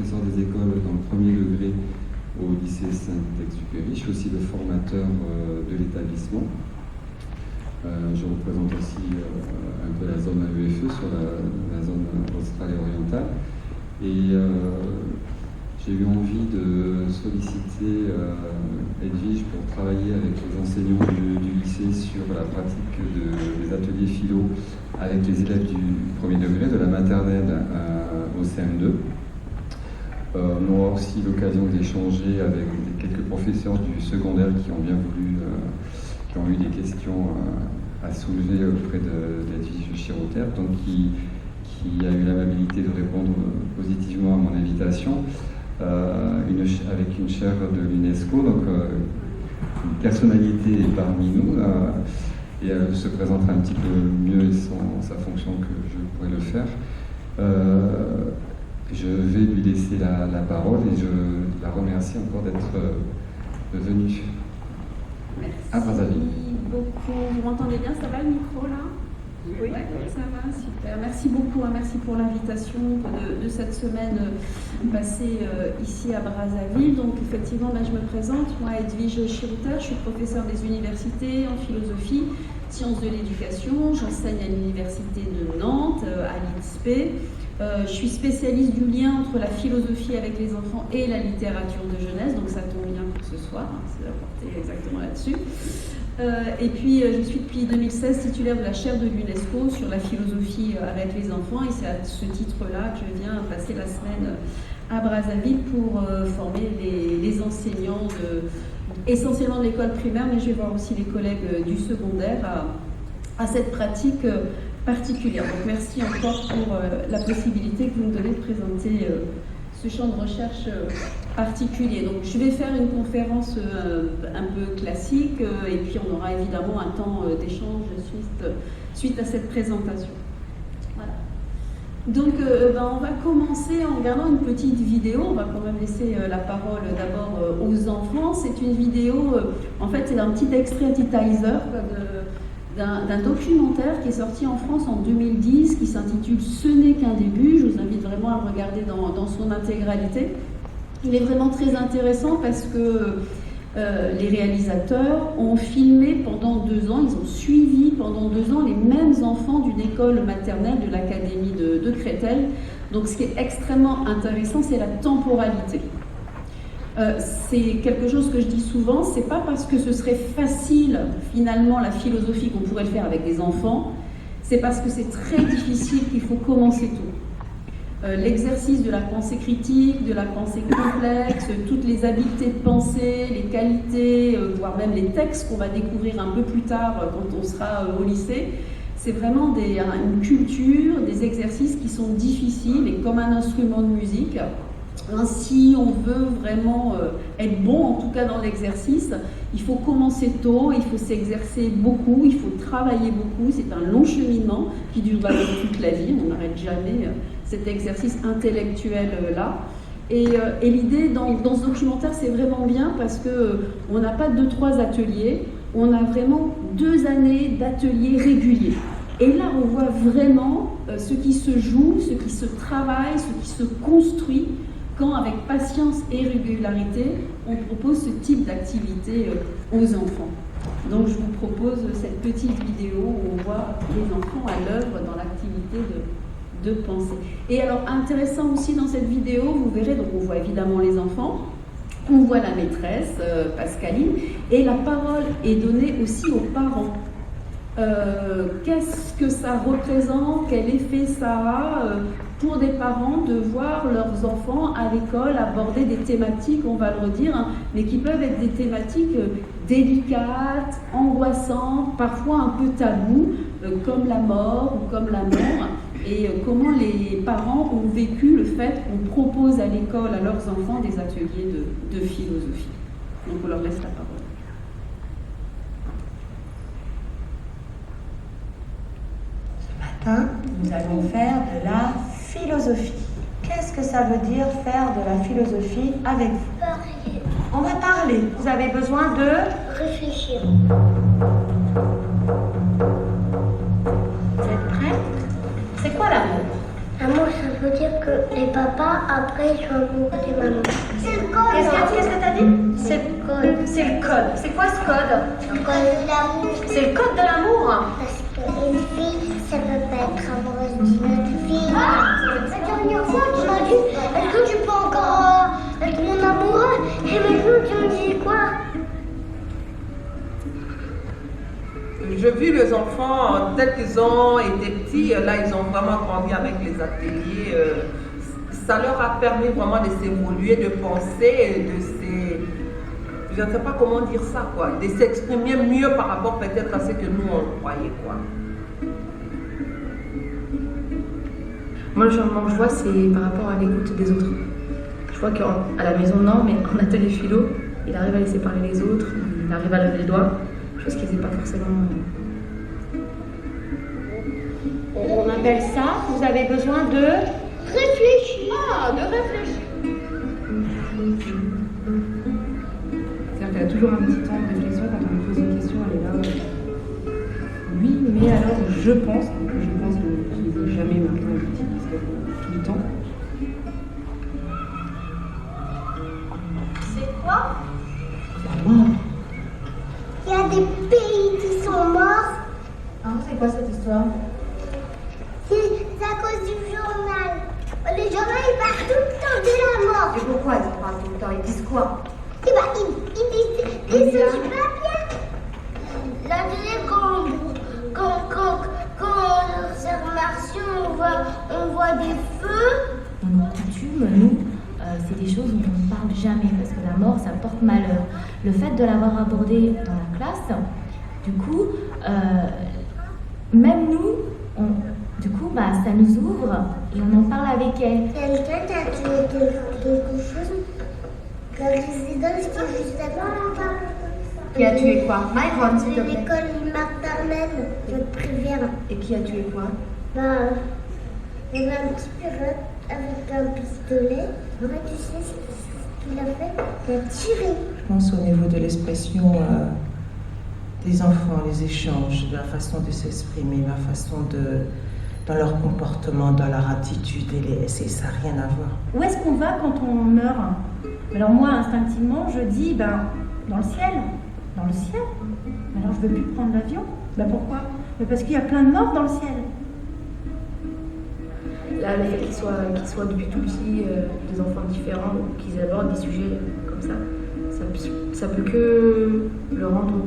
professeur des écoles dans le premier degré au lycée Saint-Exupéry. Je suis aussi le formateur de l'établissement. Je représente aussi un peu la zone AEFE sur la zone australe et orientale. Et j'ai eu envie de solliciter Edwige pour travailler avec les enseignants du lycée sur la pratique des ateliers philo avec les élèves du premier degré, de la maternelle au CM2. On aura aussi l'occasion d'échanger avec quelques professeurs du secondaire qui ont bien voulu, qui ont eu des questions à soulever auprès d'Edwige Chiroter, donc qui a eu l'amabilité de répondre positivement à mon invitation, avec une chaire de l'UNESCO, donc une personnalité parmi nous, et elle se présentera un petit peu mieux sans sa fonction que je pourrais le faire. Je vais lui laisser la parole et je la remercie encore d'être venue à Brazzaville. Merci beaucoup. Vous m'entendez bien? Ça va le micro là? Oui, ça va, super. Merci beaucoup, merci pour l'invitation de cette semaine passée ici à Brazzaville. Donc effectivement, là je me présente, moi Edwige Chiroter, je suis professeure des universités en philosophie, sciences de l'éducation, j'enseigne à l'université de Nantes, à l'INSPE. Je suis spécialiste du lien entre la philosophie avec les enfants et la littérature de jeunesse, donc ça tombe bien pour ce soir, c'est apporté exactement là-dessus. Et puis je suis depuis 2016 titulaire de la chaire de l'UNESCO sur la philosophie avec les enfants, et c'est à ce titre-là que je viens passer la semaine à Brazzaville pour former les enseignants essentiellement de l'école primaire, mais je vais voir aussi les collègues du secondaire à cette pratique particulière. Donc merci encore pour la possibilité que vous me donnez de présenter ce champ de recherche particulier. Donc je vais faire une conférence un peu classique et puis on aura évidemment un temps d'échange suite à cette présentation. Voilà. Donc on va commencer en regardant une petite vidéo. On va quand même laisser la parole d'abord aux enfants. C'est une vidéo, en fait c'est un petit extrait, un petit teaser d'un documentaire qui est sorti en France en 2010 qui s'intitule « Ce n'est qu'un début ». Je vous invite vraiment à le regarder dans son intégralité. Il est vraiment très intéressant parce que les réalisateurs ont filmé pendant 2 ans, ils ont suivi pendant 2 ans les mêmes enfants d'une école maternelle de l'académie de Créteil. Donc ce qui est extrêmement intéressant, c'est la temporalité. C'est quelque chose que je dis souvent, c'est pas parce que ce serait facile finalement la philosophie qu'on pourrait le faire avec des enfants, c'est parce que c'est très difficile qu'il faut commencer tôt. L'exercice de la pensée critique, de la pensée complexe, toutes les habiletés de pensée, les qualités, voire même les textes qu'on va découvrir un peu plus tard quand on sera au lycée, c'est vraiment une culture, des exercices qui sont difficiles et comme un instrument de musique. Si on veut vraiment être bon, en tout cas dans l'exercice, il faut commencer tôt, il faut s'exercer beaucoup, il faut travailler beaucoup. C'est un long cheminement qui dure toute la vie, on n'arrête jamais cet exercice intellectuel-là. Et l'idée dans ce documentaire, c'est vraiment bien parce qu'on n'a pas 2-3 ateliers, on a vraiment 2 années d'ateliers réguliers. Et là, on voit vraiment ce qui se joue, ce qui se travaille, ce qui se construit, quand avec patience et régularité, on propose ce type d'activité aux enfants. Donc je vous propose cette petite vidéo où on voit les enfants à l'œuvre dans l'activité de pensée. Et alors intéressant aussi dans cette vidéo, vous verrez, donc on voit évidemment les enfants, on voit la maîtresse, Pascaline, et la parole est donnée aussi aux parents. Qu'est-ce que ça représente, quel effet ça a pour des parents de voir leurs enfants à l'école aborder des thématiques, on va le redire, hein, mais qui peuvent être des thématiques délicates, angoissantes, parfois un peu tabous, comme la mort ou comme la mort, et comment les parents ont vécu le fait qu'on propose à l'école à leurs enfants des ateliers de philosophie. Donc on leur laisse la parole. Nous allons faire de la philosophie. Qu'est-ce que ça veut dire faire de la philosophie avec vous? Parler. On va parler. Vous avez besoin de Réfléchir. Vous êtes prêts? C'est quoi l'amour? L'amour, ça veut dire que les papas, après, ils sont amoureux des mamans. C'est le code. Qu'est-ce que t'as dit? C'est le code. C'est le code. C'est quoi ce code? Le code de l'amour. C'est le code de l'amour. Parce qu'une fille, ça peut pas être amoureuse d'une autre fille. La dernière fois, tu m'as dit, est-ce que tu peux encore être mon amoureux? Et maintenant, tu me dis quoi? J'ai vu les enfants, tels qu'ils ont été petits, là ils ont vraiment grandi avec les ateliers. Ça leur a permis vraiment de s'évoluer, de penser, je ne sais pas comment dire ça, quoi, de s'exprimer mieux par rapport peut-être à ce que nous on croyait, quoi. Moi, le changement que je vois, c'est par rapport à l'écoute des autres. Je vois qu'à la maison, non, mais en atelier philo, il arrive à laisser parler les autres, il arrive à lever les doigts, chose qu'il ne faisait pas forcément. On appelle ça, vous avez besoin de Réfléchis. Ah, de réfléchir. C'est-à-dire qu'elle a toujours un petit temps de réflexion quand on lui pose une question, elle est là. Oui, mais alors je pense que je ne les ai jamais maintenant utilisé tout le temps. C'est quoi? Il y a des pays qui sont morts. Ah, c'est quoi cette histoire? C'est à cause du journal. Le journal, il parle tout le temps de la mort. Et pourquoi ils en parlent tout le temps? Ils disent quoi? Et bah, ils disent super bien. La dernière, quand sur Martian, on voit des feux. Dans nos coutumes, nous, c'est des choses dont on ne parle jamais parce que la mort, ça porte malheur. Le fait de l'avoir abordé dans la classe, du coup, même nous, ça nous ouvre et on en parle avec elle. Quelqu'un qui a tué quelque chose. Le président, c'était juste avant. Qui a tué quoi? Myron, s'il te plaît. L'école maternelle de Privière. Et qui a tué quoi? Bah, il y avait un petit pirate avec un pistolet. Tu sais ce qu'il a fait? Il a tiré. Je pense au niveau de l'expression des enfants, les échanges, la façon de s'exprimer, la façon dans leur comportement, dans leur attitude, ça n'a rien à voir. Où est-ce qu'on va quand on meurt? Alors moi, instinctivement, je dis, dans le ciel. Dans le ciel? Alors je ne veux plus prendre l'avion. Pourquoi? Parce qu'il y a plein de morts dans le ciel. Là, le fait qu'ils soient depuis tout petit des enfants différents, qu'ils abordent des sujets comme ça peut que le rendre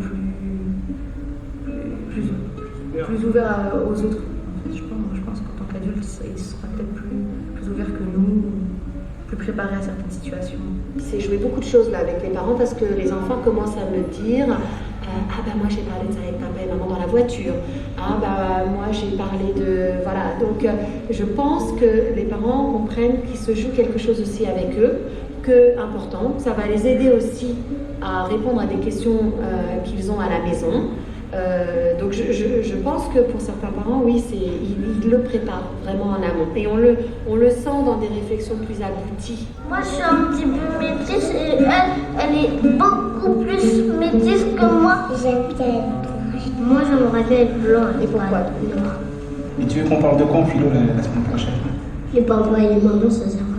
plus ouvert aux autres. En fait, je pense qu'en tant qu'adulte, il sera peut-être plus ouvert que nous, plus préparé à certaines situations. C'est jouer beaucoup de choses là avec les parents parce que les enfants commencent à me dire moi j'ai parlé de ça avec papa et maman dans la voiture. Moi j'ai parlé de... Voilà, donc je pense que les parents comprennent qu'il se joue quelque chose aussi avec eux, que important, ça va les aider aussi à répondre à des questions qu'ils ont à la maison. Donc je pense que pour certains parents, oui, ils le préparent vraiment en amont. Et on le sent dans des réflexions plus abouties. Moi, je suis un petit peu métisse et elle est beaucoup plus métisse que moi. J'aime bien être. Moi, j'aimerais bien être blanc. Et pourquoi? Et tu veux qu'on parle de quoi en philo la semaine prochaine? Les papas et les mamans, ça sert à quoi?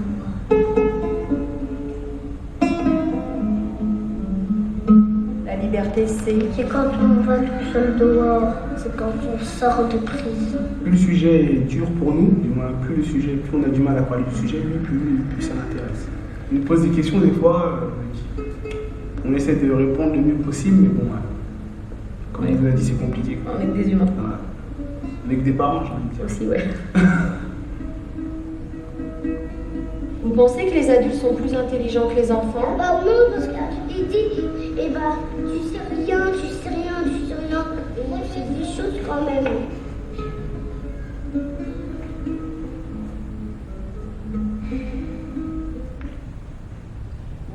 La liberté, c'est quand on va tout seul dehors, c'est quand on sort de prison. Plus le sujet est dur pour nous, du moins plus on a du mal à parler du sujet, plus ça m'intéresse. On nous pose des questions des fois, on essaie de répondre le mieux possible, mais bon, comme on vous l'a dit, c'est compliqué, quoi. On est des humains. Voilà. Avec des parents, j'ai envie de dire. Aussi, ouais. Vous pensez que les adultes sont plus intelligents que les enfants? Non, parce qu'il dit, tu sais rien. Et moi, je sais des choses quand même.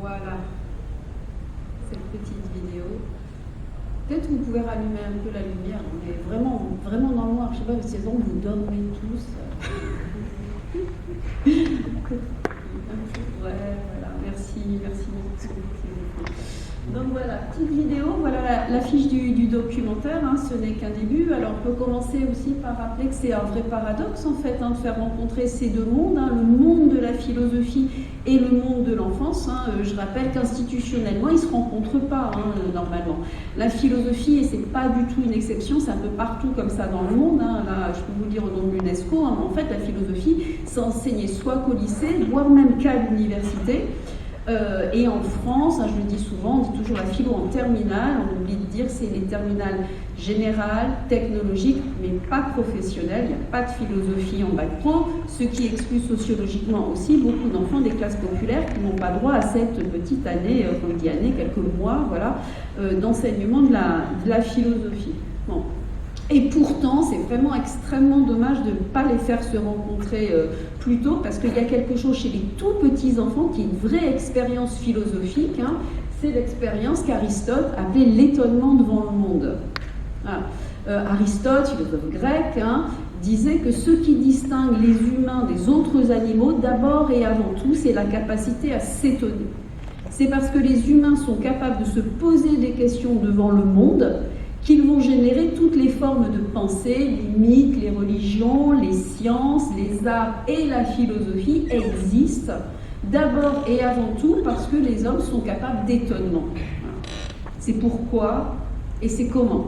Voilà, cette petite vidéo. Peut-être vous pouvez rallumer un peu la lumière. On est vraiment, vraiment dans le noir. Je sais pas, ces ans, vous dormez tous. Ouais, voilà, merci beaucoup. Donc voilà, petite vidéo, voilà la fiche du documentaire, hein, ce n'est qu'un début. Alors on peut commencer aussi par rappeler que c'est un vrai paradoxe en fait, hein, de faire rencontrer ces deux mondes, hein, le monde de la philosophie et le monde de l'enfance. Hein. Je rappelle qu'institutionnellement, ils ne se rencontrent pas normalement. La philosophie, et c'est pas du tout une exception, c'est un peu partout comme ça dans le monde. Hein. Là, je peux vous dire au nom de l'UNESCO, hein, en fait la philosophie, c'est enseigné soit qu'au lycée, voire même qu'à l'université. Et en France, hein, je le dis souvent, on dit toujours la philo en terminale, on oublie de dire c'est les terminales générales, technologiques, mais pas professionnelles, il n'y a pas de philosophie en bac pro, ce qui exclut sociologiquement aussi beaucoup d'enfants des classes populaires qui n'ont pas droit à cette petite année, comme dit année, quelques mois, voilà, d'enseignement de la philosophie. Bon. Et pourtant, c'est vraiment extrêmement dommage de ne pas les faire se rencontrer plus tôt, parce qu'il y a quelque chose chez les tout petits enfants qui est une vraie expérience philosophique. Hein. C'est l'expérience qu'Aristote appelait l'étonnement devant le monde. Voilà. Aristote, philosophe grec, hein, disait que ce qui distingue les humains des autres animaux, d'abord et avant tout, c'est la capacité à s'étonner. C'est parce que les humains sont capables de se poser des questions devant le monde qu'ils vont générer toutes les formes de pensée, les mythes, les religions, les sciences, les arts et la philosophie existent d'abord et avant tout parce que les hommes sont capables d'étonnement. C'est pourquoi et c'est comment.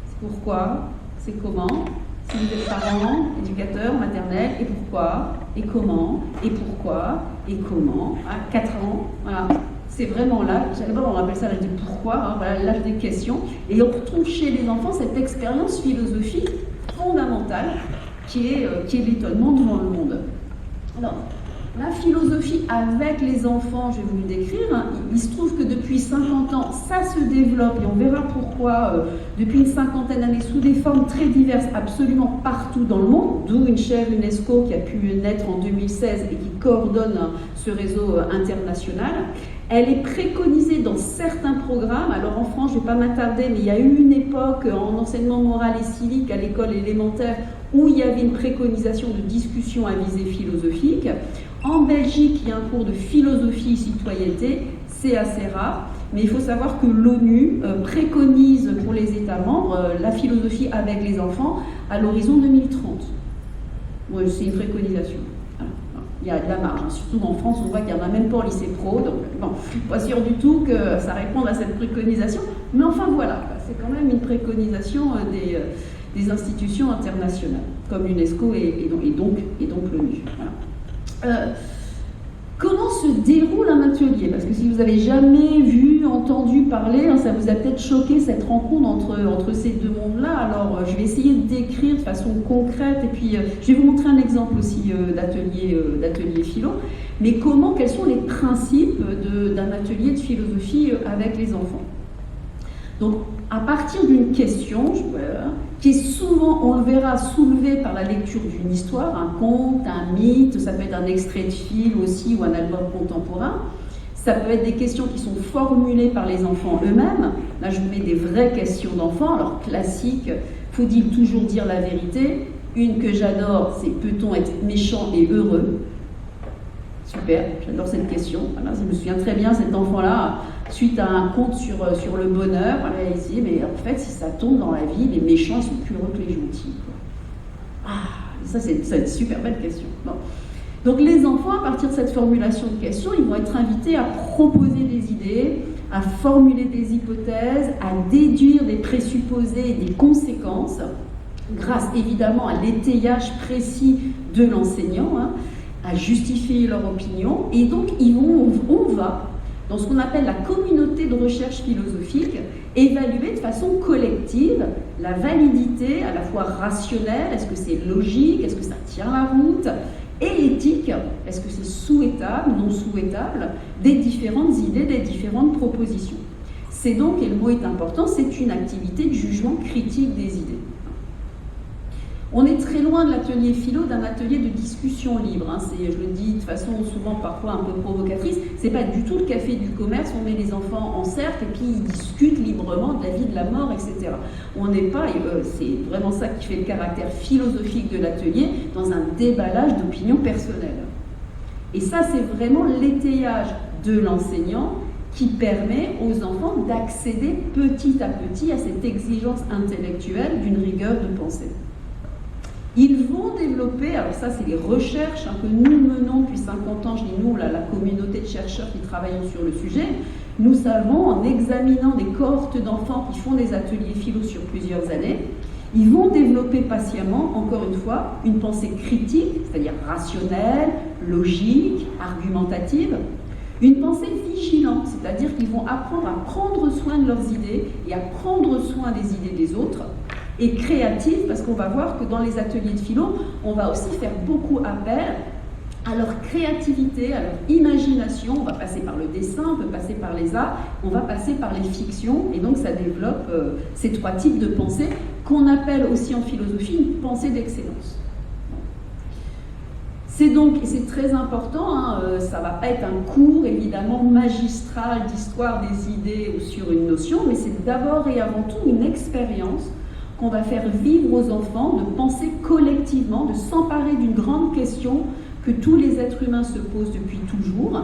C'est pourquoi, c'est comment. Si vous êtes parents, éducateurs, maternels, et pourquoi, et comment, et pourquoi, et comment, à 4 ans, voilà. C'est vraiment là, d'abord on appelle ça l'âge du pourquoi, hein, voilà, l'âge des questions, et on retrouve chez les enfants cette expérience philosophique fondamentale qui est l'étonnement devant le monde. Alors, la philosophie avec les enfants, je vais vous le décrire, hein, il se trouve que depuis 50 ans, ça se développe, et on verra pourquoi, depuis une cinquantaine d'années, sous des formes très diverses, absolument partout dans le monde, d'où une chaire UNESCO qui a pu naître en 2016 et qui coordonne ce réseau international. Elle est préconisée dans certains programmes. Alors en France, je ne vais pas m'attarder, mais il y a eu une époque en enseignement moral et civique à l'école élémentaire où il y avait une préconisation de discussion à visée philosophique. En Belgique, il y a un cours de philosophie et citoyenneté, c'est assez rare, mais il faut savoir que l'ONU préconise pour les États membres la philosophie avec les enfants à l'horizon 2030. Ouais, c'est une préconisation. Il y a de la marge, hein. Surtout en France, on voit qu'il n'y en a même pas au lycée pro, donc bon, je ne suis pas sûre du tout que ça réponde à cette préconisation, mais enfin voilà, c'est quand même une préconisation des institutions internationales, comme l'UNESCO et donc l'ONU. Voilà. Comment se déroule un atelier? Parce que si vous n'avez jamais vu, entendu parler, hein, ça vous a peut-être choqué cette rencontre entre ces deux mondes-là. Alors je vais essayer de décrire de façon concrète et puis je vais vous montrer un exemple aussi d'atelier philo. Mais quels sont les principes d'un atelier de philosophie avec les enfants? Donc à partir d'une question, qui est souvent, on le verra, soulevée par la lecture d'une histoire, un conte, un mythe, ça peut être un extrait de film aussi ou un album contemporain, ça peut être des questions qui sont formulées par les enfants eux-mêmes. Là, je vous mets des vraies questions d'enfants. Alors, classique, faut-il toujours dire la vérité? Une que j'adore, c'est peut-on être méchant et heureux? Super, j'adore cette question. Voilà, je me souviens très bien, cet enfant-là, suite à un conte sur le bonheur, voilà, il disait, mais en fait, si ça tombe dans la vie, les méchants, ils sont plus heureux que les gentils. Quoi. Ça, c'est une super belle question. Bon. Donc les enfants, à partir de cette formulation de questions, ils vont être invités à proposer des idées, à formuler des hypothèses, à déduire des présupposés et des conséquences, grâce évidemment à l'étayage précis de l'enseignant, hein, à justifier leur opinion. Et donc on va, dans ce qu'on appelle la communauté de recherche philosophique, évaluer de façon collective la validité à la fois rationnelle, est-ce que c'est logique, est-ce que ça tient la route, et éthique, est-ce que c'est souhaitable, non souhaitable, des différentes idées, des différentes propositions. C'est donc, et le mot est important, c'est une activité de jugement critique des idées. On est très loin de l'atelier philo, d'un atelier de discussion libre. Hein. Je le dis de façon souvent parfois un peu provocatrice, c'est pas du tout le café du commerce, on met les enfants en cercle et puis ils discutent librement de la vie, de la mort, etc. On n'est pas, c'est vraiment ça qui fait le caractère philosophique de l'atelier, dans un déballage d'opinions personnelles. Et ça, c'est vraiment l'étayage de l'enseignant qui permet aux enfants d'accéder petit à petit à cette exigence intellectuelle d'une rigueur de pensée. Ils vont développer, alors ça c'est les recherches que nous menons depuis 50 ans, je dis nous, la communauté de chercheurs qui travaillent sur le sujet, nous savons, en examinant des cohortes d'enfants qui font des ateliers philo sur plusieurs années, ils vont développer patiemment, encore une fois, une pensée critique, c'est-à-dire rationnelle, logique, argumentative, une pensée vigilante, c'est-à-dire qu'ils vont apprendre à prendre soin de leurs idées et à prendre soin des idées des autres, et créative, parce qu'on va voir que dans les ateliers de philo, on va aussi faire beaucoup appel à leur créativité, à leur imagination. On va passer par le dessin, on peut passer par les arts, on va passer par les fictions, et donc ça développe ces trois types de pensée qu'on appelle aussi en philosophie une pensée d'excellence. C'est donc, et c'est très important, ça ne va pas être un cours évidemment magistral d'histoire des idées ou sur une notion, mais c'est d'abord et avant tout une expérience qu'on va faire vivre aux enfants, de penser collectivement, de s'emparer d'une grande question que tous les êtres humains se posent depuis toujours.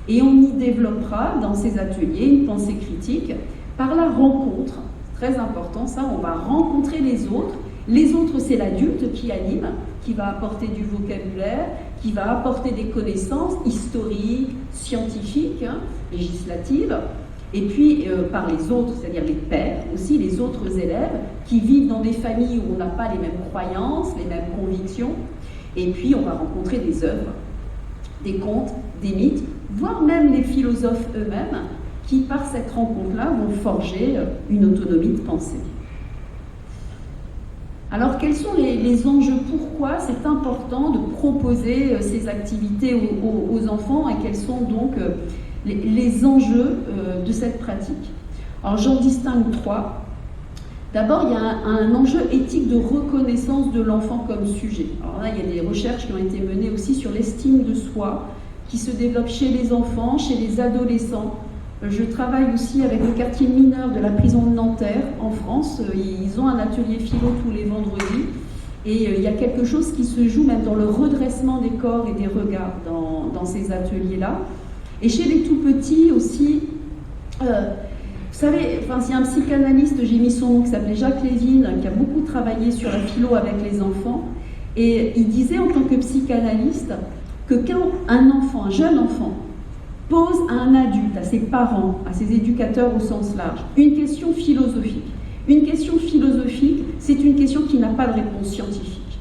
Et on y développera dans ces ateliers une pensée critique par la rencontre. C'est très important ça, on va rencontrer les autres. Les autres, c'est l'adulte qui anime, qui va apporter du vocabulaire, qui va apporter des connaissances historiques, scientifiques, législatives. Et puis par les autres, c'est-à-dire les pairs, aussi les autres élèves qui vivent dans des familles où on n'a pas les mêmes croyances, les mêmes convictions. Et puis on va rencontrer des œuvres, des contes, des mythes, voire même les philosophes eux-mêmes qui, par cette rencontre-là, vont forger une autonomie de pensée. Alors quels sont les enjeux? Pourquoi c'est important de proposer ces activités aux enfants et quels sont donc les enjeux de cette pratique? Alors j'en distingue trois. D'abord, il y a un enjeu éthique de reconnaissance de l'enfant comme sujet. Alors là, il y a des recherches qui ont été menées aussi sur l'estime de soi, qui se développe chez les enfants, chez les adolescents. Je travaille aussi avec le quartier mineur de la prison de Nanterre, en France. Ils ont un atelier philo tous les vendredis. Et il y a quelque chose qui se joue même dans le redressement des corps et des regards dans ces ateliers-là. Et chez les tout-petits aussi, vous savez, il y a un psychanalyste, j'ai mis son nom, qui s'appelait Jacques Lévin, qui a beaucoup travaillé sur la philo avec les enfants. Et il disait en tant que psychanalyste que quand un jeune enfant, pose à un adulte, à ses parents, à ses éducateurs au sens large, une question philosophique. Une question philosophique, c'est une question qui n'a pas de réponse scientifique.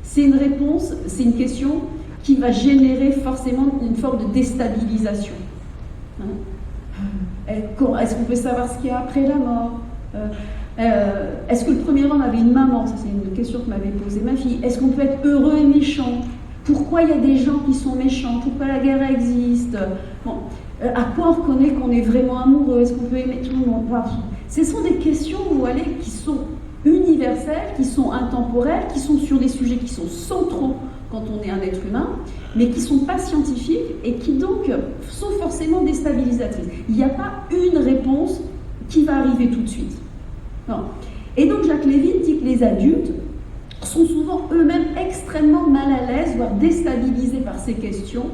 C'est une question qui va générer forcément une forme de déstabilisation. Est-ce qu'on peut savoir ce qu'il y a après la mort? Est-ce que le premier homme avait une maman? Ça, c'est une question que m'avait posée ma fille. Est-ce qu'on peut être heureux et méchant? Pourquoi il y a des gens qui sont méchants? Pourquoi la guerre existe? À quoi on reconnaît qu'on est vraiment amoureux? Est-ce qu'on peut aimer tout le monde? Ce sont des questions, vous voyez, qui sont universelles, qui sont intemporelles, qui sont sur des sujets qui sont centraux quand on est un être humain, mais qui ne sont pas scientifiques et qui donc sont forcément déstabilisatrices. Il n'y a pas une réponse qui va arriver tout de suite. Non. Et donc Jacques Lévin dit que les adultes sont souvent eux-mêmes extrêmement mal à l'aise, voire déstabilisés par ces questions,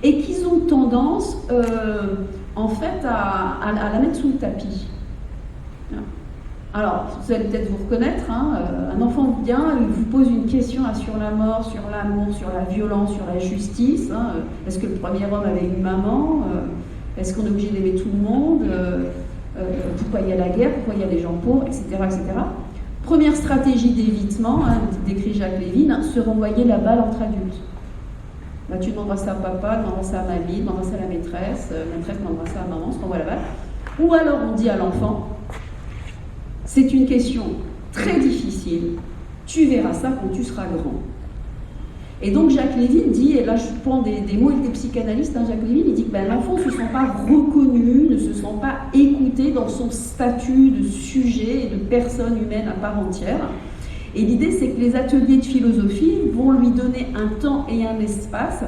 et qu'ils ont tendance, en fait, à la mettre sous le tapis. Alors, vous allez peut-être vous reconnaître, un enfant vient, il vous pose une question sur la mort, sur l'amour, sur la violence, sur la justice. Est-ce que le premier homme avait une maman? Est-ce qu'on est obligé d'aimer tout le monde? Pourquoi il y a la guerre? Pourquoi il y a des gens pauvres, etc., etc. Première stratégie d'évitement, décrit Jacques Lévin, se renvoyer la balle entre adultes. Là, tu demanderas ça à papa, tu demanderas ça à mamie, tu demanderas ça à la maîtresse demandera ça à maman, se renvoie la balle. Ou alors on dit à l'enfant, c'est une question très difficile, tu verras ça quand tu seras grand. Et donc Jacques Lévin dit, et là je prends des mots des psychanalystes, Jacques Lévin, il dit que l'enfant ne se sent pas reconnu, ne se sent pas écouté dans son statut de sujet et de personne humaine à part entière. Et l'idée, c'est que les ateliers de philosophie vont lui donner un temps et un espace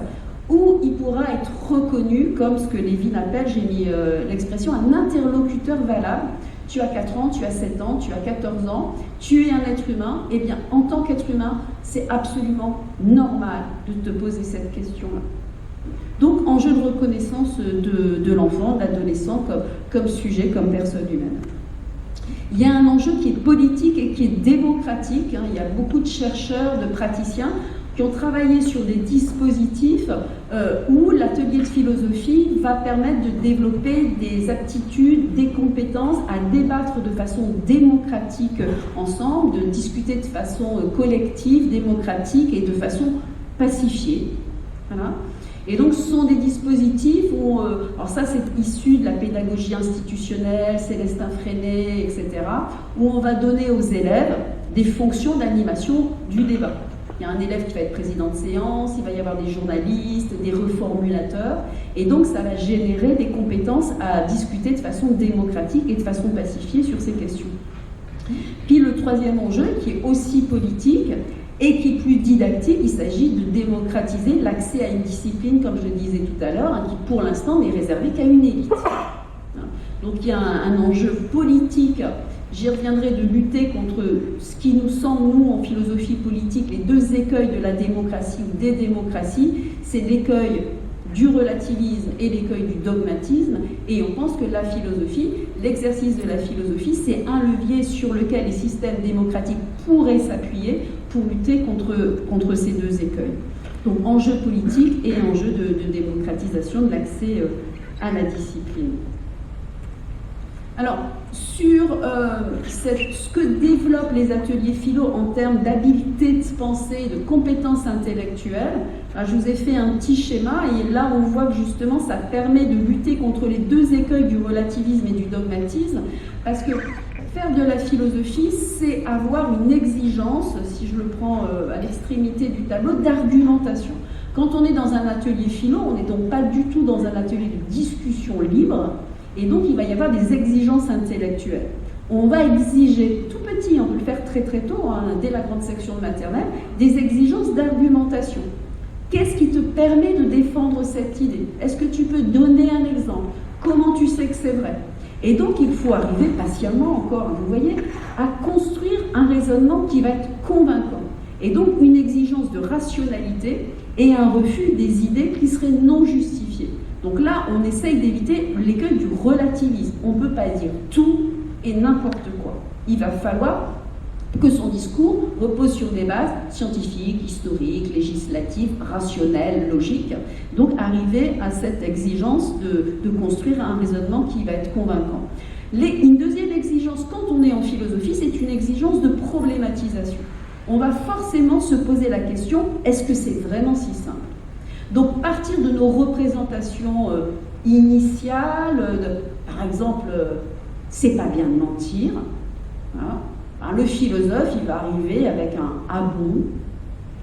où il pourra être reconnu comme ce que Lévin appelle, j'ai mis l'expression, un interlocuteur valable. Tu as 4 ans, tu as 7 ans, tu as 14 ans, tu es un être humain. Eh bien, en tant qu'être humain, c'est absolument normal de te poser cette question-là. Donc enjeu de reconnaissance de l'enfant, de l'adolescent comme sujet, comme personne humaine. Il y a un enjeu qui est politique et qui est démocratique. Il y a beaucoup de chercheurs, de praticiens qui ont travaillé sur des dispositifs où l'atelier de philosophie va permettre de développer des aptitudes, des compétences, à débattre de façon démocratique ensemble, de discuter de façon collective, démocratique et de façon pacifiée. Voilà. Et donc ce sont des dispositifs où, alors ça c'est issu de la pédagogie institutionnelle, Célestin Freinet, etc., où on va donner aux élèves des fonctions d'animation du débat. Il y a un élève qui va être président de séance, il va y avoir des journalistes, des reformulateurs, et donc ça va générer des compétences à discuter de façon démocratique et de façon pacifiée sur ces questions. Puis le troisième enjeu, qui est aussi politique et qui est plus didactique, il s'agit de démocratiser l'accès à une discipline, comme je le disais tout à l'heure, qui pour l'instant n'est réservée qu'à une élite. Donc il y a un enjeu politique. J'y reviendrai, de lutter contre ce qui nous semble, nous, en philosophie politique, les deux écueils de la démocratie ou des démocraties, c'est l'écueil du relativisme et l'écueil du dogmatisme, et on pense que la philosophie, l'exercice de la philosophie, c'est un levier sur lequel les systèmes démocratiques pourraient s'appuyer pour lutter contre ces deux écueils. Donc enjeu politique et enjeu de démocratisation de l'accès à la discipline. Alors, sur ce que développent les ateliers philo en termes d'habileté de pensée, de compétences intellectuelles, je vous ai fait un petit schéma et là on voit que justement ça permet de lutter contre les deux écueils du relativisme et du dogmatisme, parce que faire de la philosophie, c'est avoir une exigence, si je le prends à l'extrémité du tableau, d'argumentation. Quand on est dans un atelier philo, on n'est donc pas du tout dans un atelier de discussion libre, et donc il va y avoir des exigences intellectuelles. On va exiger, tout petit, on peut le faire très très tôt, dès la grande section de maternelle, des exigences d'argumentation. Qu'est-ce qui te permet de défendre cette idée? Est-ce que tu peux donner un exemple? Comment tu sais que c'est vrai? Et donc il faut arriver patiemment encore, vous voyez, à construire un raisonnement qui va être convaincant. Et donc une exigence de rationalité et un refus des idées qui seraient non justifiées. Donc là, on essaye d'éviter l'écueil du relativisme. On ne peut pas dire tout et n'importe quoi. Il va falloir que son discours repose sur des bases scientifiques, historiques, législatives, rationnelles, logiques. Donc arriver à cette exigence de construire un raisonnement qui va être convaincant. Une deuxième exigence, quand on est en philosophie, c'est une exigence de problématisation. On va forcément se poser la question, est-ce que c'est vraiment si simple? Donc partir de nos représentations initiales, par exemple, c'est pas bien de mentir, hein. Alors, le philosophe, il va arriver avec un « ah bon »,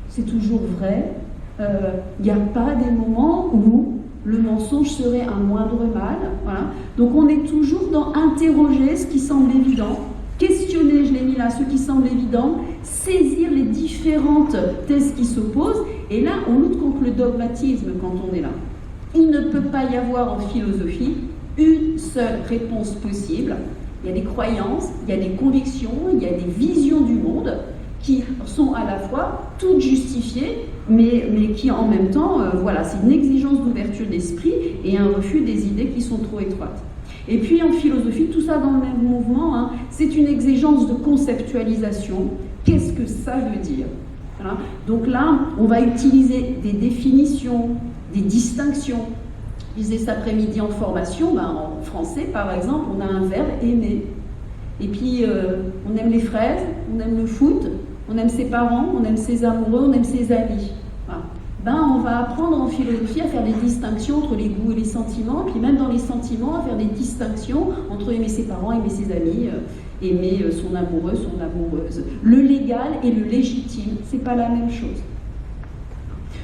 c'est toujours vrai, il n'y a pas des moments où le mensonge serait un moindre mal, voilà. Donc on est toujours dans interroger ce qui semble évident, questionner, je l'ai mis là, ce qui semble évident, saisir les différentes thèses qui s'opposent, et là on lutte contre le dogmatisme quand on est là. Il ne peut pas y avoir en philosophie une seule réponse possible. Il y a des croyances, il y a des convictions, il y a des visions du monde qui sont à la fois toutes justifiées, mais qui en même temps, voilà, c'est une exigence d'ouverture d'esprit et un refus des idées qui sont trop étroites. Et puis en philosophie, tout ça dans le même mouvement, hein, c'est une exigence de conceptualisation. Qu'est-ce que ça veut dire? Voilà. Donc là, on va utiliser des définitions, des distinctions. Je disais cet après-midi en formation, en français par exemple, on a un verbe aimer. Et puis on aime les fraises, on aime le foot, on aime ses parents, on aime ses amoureux, on aime ses amis. Voilà. On va apprendre en philosophie à faire des distinctions entre les goûts et les sentiments, puis même dans les sentiments, à faire des distinctions entre aimer ses parents, aimer ses amis, aimer son amoureux, son amoureuse. Le légal et le légitime, c'est pas la même chose.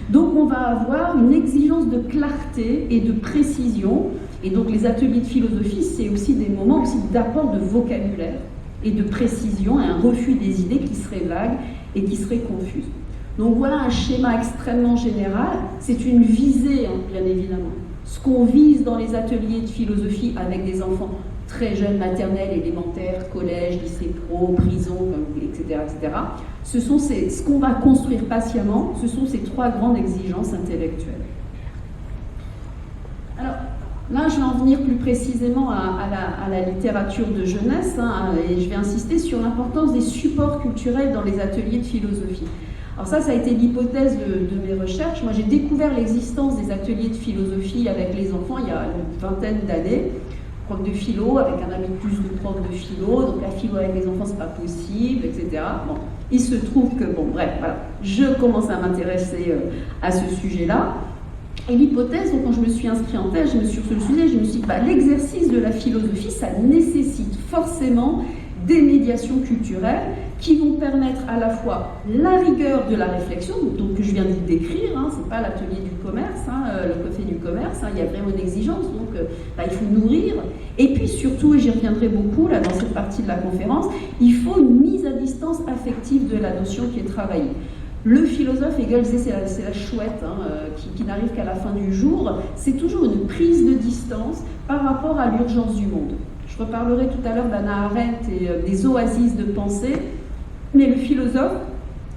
Donc on va avoir une exigence de clarté et de précision, et donc les ateliers de philosophie, c'est aussi des moments aussi d'apport de vocabulaire et de précision, et un refus des idées qui seraient vagues et qui seraient confuses. Donc voilà un schéma extrêmement général, c'est une visée, hein, bien évidemment. Ce qu'on vise dans les ateliers de philosophie avec des enfants très jeunes, maternelle, élémentaire, collège, lycée pro, prison, etc., etc. Ce qu'on va construire patiemment, ce sont ces trois grandes exigences intellectuelles. là, je vais en venir plus précisément à la littérature de jeunesse, hein, et je vais insister sur l'importance des supports culturels dans les ateliers de philosophie. Alors ça a été l'hypothèse de mes recherches. Moi, j'ai découvert l'existence des ateliers de philosophie avec les enfants il y a une vingtaine d'années. Prof de philo, avec un ami plus de prof de philo, donc la philo avec les enfants, c'est pas possible, etc. Bon, il se trouve que, bon, bref, voilà, je commence à m'intéresser à ce sujet-là. Et l'hypothèse, donc, quand je me suis inscrite en thèse sur ce sujet, je me suis dit, l'exercice de la philosophie, ça nécessite forcément des médiations culturelles qui vont permettre à la fois la rigueur de la réflexion, donc que je viens de décrire, hein, c'est pas l'atelier du commerce, hein, le café du commerce, hein, il y a vraiment une exigence, donc il faut nourrir, et puis surtout, et j'y reviendrai beaucoup là dans cette partie de la conférence, il faut une mise à distance affective de la notion qui est travaillée. Le philosophe Hegel disait c'est la chouette hein, qui n'arrive qu'à la fin du jour, c'est toujours une prise de distance par rapport à l'urgence du monde. Je reparlerai tout à l'heure d'Hannah Arendt et des oasis de pensée, mais le philosophe,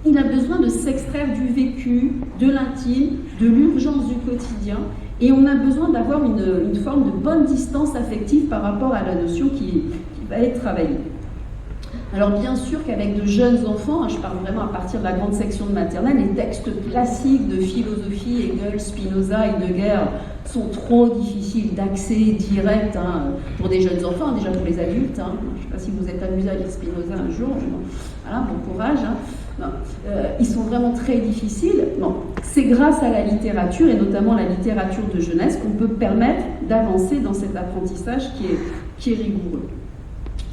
il a besoin de s'extraire du vécu, de l'intime, de l'urgence du quotidien, et on a besoin d'avoir une forme de bonne distance affective par rapport à la notion qui va être travaillée. Alors bien sûr qu'avec de jeunes enfants, hein, je parle vraiment à partir de la grande section de maternelle, les textes classiques de philosophie, Hegel, Spinoza, Heidegger, sont trop difficiles d'accès direct hein, pour des jeunes enfants, déjà pour les adultes. Hein. Je ne sais pas si vous êtes amusé à lire Spinoza un jour, voilà, bon courage. Hein. Ils sont vraiment très difficiles. Bon, c'est grâce à la littérature, et notamment la littérature de jeunesse, qu'on peut permettre d'avancer dans cet apprentissage qui est rigoureux.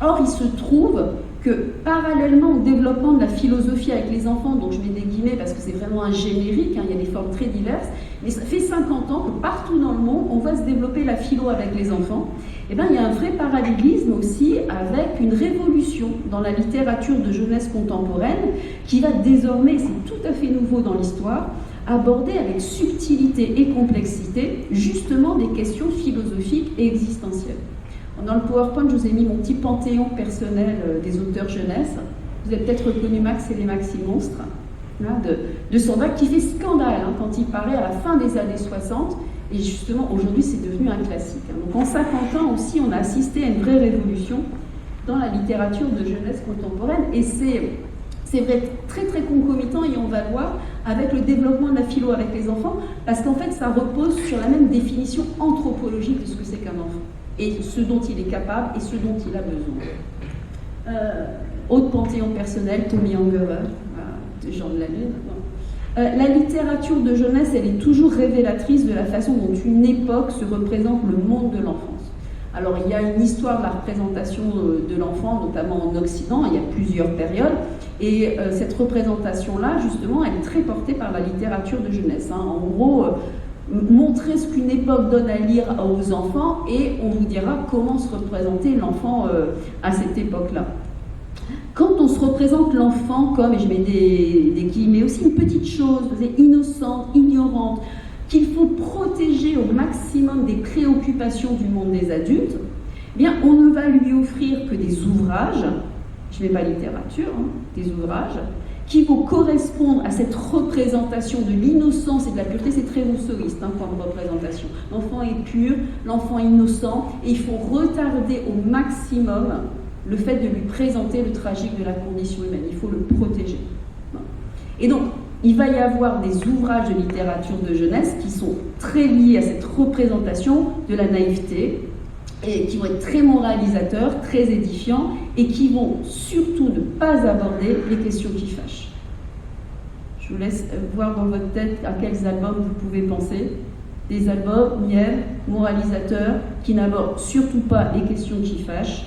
Or, il se trouve que parallèlement au développement de la philosophie avec les enfants, donc je mets des guillemets parce que c'est vraiment un générique, hein, il y a des formes très diverses, mais ça fait 50 ans que partout dans le monde, on va se développer la philo avec les enfants. Et bien, il y a un vrai parallélisme aussi avec une révolution dans la littérature de jeunesse contemporaine qui va désormais, c'est tout à fait nouveau dans l'histoire, aborder avec subtilité et complexité justement des questions philosophiques et existentielles. Dans le PowerPoint, je vous ai mis mon petit panthéon personnel des auteurs jeunesse. Vous avez peut-être reconnu Max et les Maxi Monstres, hein, de Sandra, qui fait scandale hein, quand il paraît à la fin des années 60. Et justement, aujourd'hui, c'est devenu un classique. Hein. Donc en 50 ans aussi, on a assisté à une vraie révolution dans la littérature de jeunesse contemporaine. Et c'est vrai, très très concomitant, et on va le voir, avec le développement de la philo avec les enfants, parce qu'en fait, ça repose sur la même définition anthropologique de ce que c'est qu'un enfant, et ce dont il est capable, et ce dont il a besoin. Autre panthéon personnel, Tommy Ungerer, Jean de la Lune. La littérature de jeunesse, elle est toujours révélatrice de la façon dont une époque se représente le monde de l'enfance. Alors, il y a une histoire de la représentation de l'enfant, notamment en Occident, il y a plusieurs périodes, et cette représentation-là, justement, elle est très portée par la littérature de jeunesse. Hein. En gros, montrer ce qu'une époque donne à lire aux enfants, et on vous dira comment se représenter l'enfant à cette époque-là. Quand on se représente l'enfant comme, et je mets des guillemets aussi, une petite chose, innocente, ignorante, qu'il faut protéger au maximum des préoccupations du monde des adultes, eh bien, on ne va lui offrir que des ouvrages, je ne mets pas littérature, hein, des ouvrages, qui vont correspondre à cette représentation de l'innocence et de la pureté. C'est très rousseauiste, hein, comme représentation. L'enfant est pur, l'enfant est innocent, et il faut retarder au maximum le fait de lui présenter le tragique de la condition humaine. Il faut le protéger. Et donc, il va y avoir des ouvrages de littérature de jeunesse qui sont très liés à cette représentation de la naïveté, et qui vont être très moralisateurs, très édifiants, et qui vont surtout ne pas aborder les questions qui fâchent. Je vous laisse voir dans votre tête à quels albums vous pouvez penser. Des albums miels, moralisateurs, qui n'abordent surtout pas les questions qui fâchent.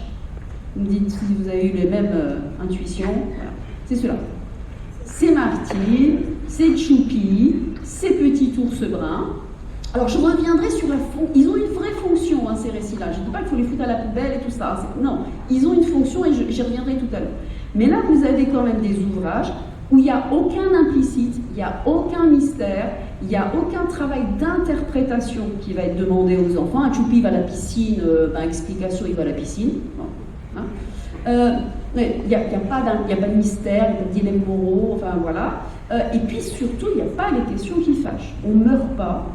Vous me dites si vous avez eu les mêmes intuitions. Voilà. C'est cela. C'est Marty, c'est Choupi, c'est Petit Ours Brun. Alors je reviendrai sur la fonction. Ils ont une vraie fonction, hein, ces récits-là. Je ne dis pas qu'il faut les foutre à la poubelle et tout ça. Non, ils ont une fonction, et j'y reviendrai tout à l'heure. Mais là, vous avez quand même des ouvrages où il n'y a aucun implicite, il n'y a aucun mystère, il n'y a aucun travail d'interprétation qui va être demandé aux enfants. Un Choupi va à la piscine, explication, il va à la piscine. Bon. Hein. Il n'y a pas de mystère, il n'y a pas de dilemme moraux, enfin voilà. Et puis surtout, il n'y a pas les questions qui fâchent. On ne meurt pas,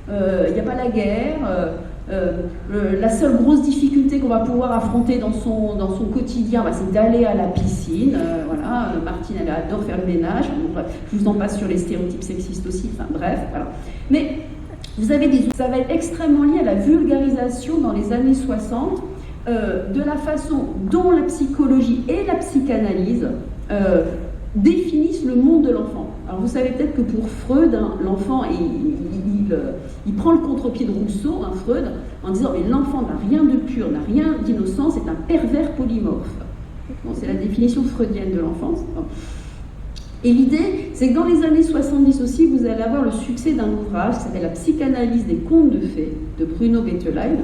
il n'y a pas la guerre, La seule grosse difficulté qu'on va pouvoir affronter dans son quotidien, c'est d'aller à la piscine. Voilà, Martine, elle adore faire le ménage. Bon, je vous en passe sur les stéréotypes sexistes aussi. Enfin bref, voilà. Mais vous avez ça va être extrêmement lié à la vulgarisation dans les années 60 de la façon dont la psychologie et la psychanalyse définissent le monde de l'enfant. Alors vous savez peut-être que pour Freud, l'enfant, il prend le contre-pied de Rousseau, Freud, en disant mais l'enfant n'a rien de pur, n'a rien d'innocent, c'est un pervers polymorphe. Bon, c'est la définition freudienne de l'enfance. Et l'idée, c'est que dans les années 70 aussi, vous allez avoir le succès d'un ouvrage qui s'appelle La psychanalyse des contes de fées de Bruno Bettelheim.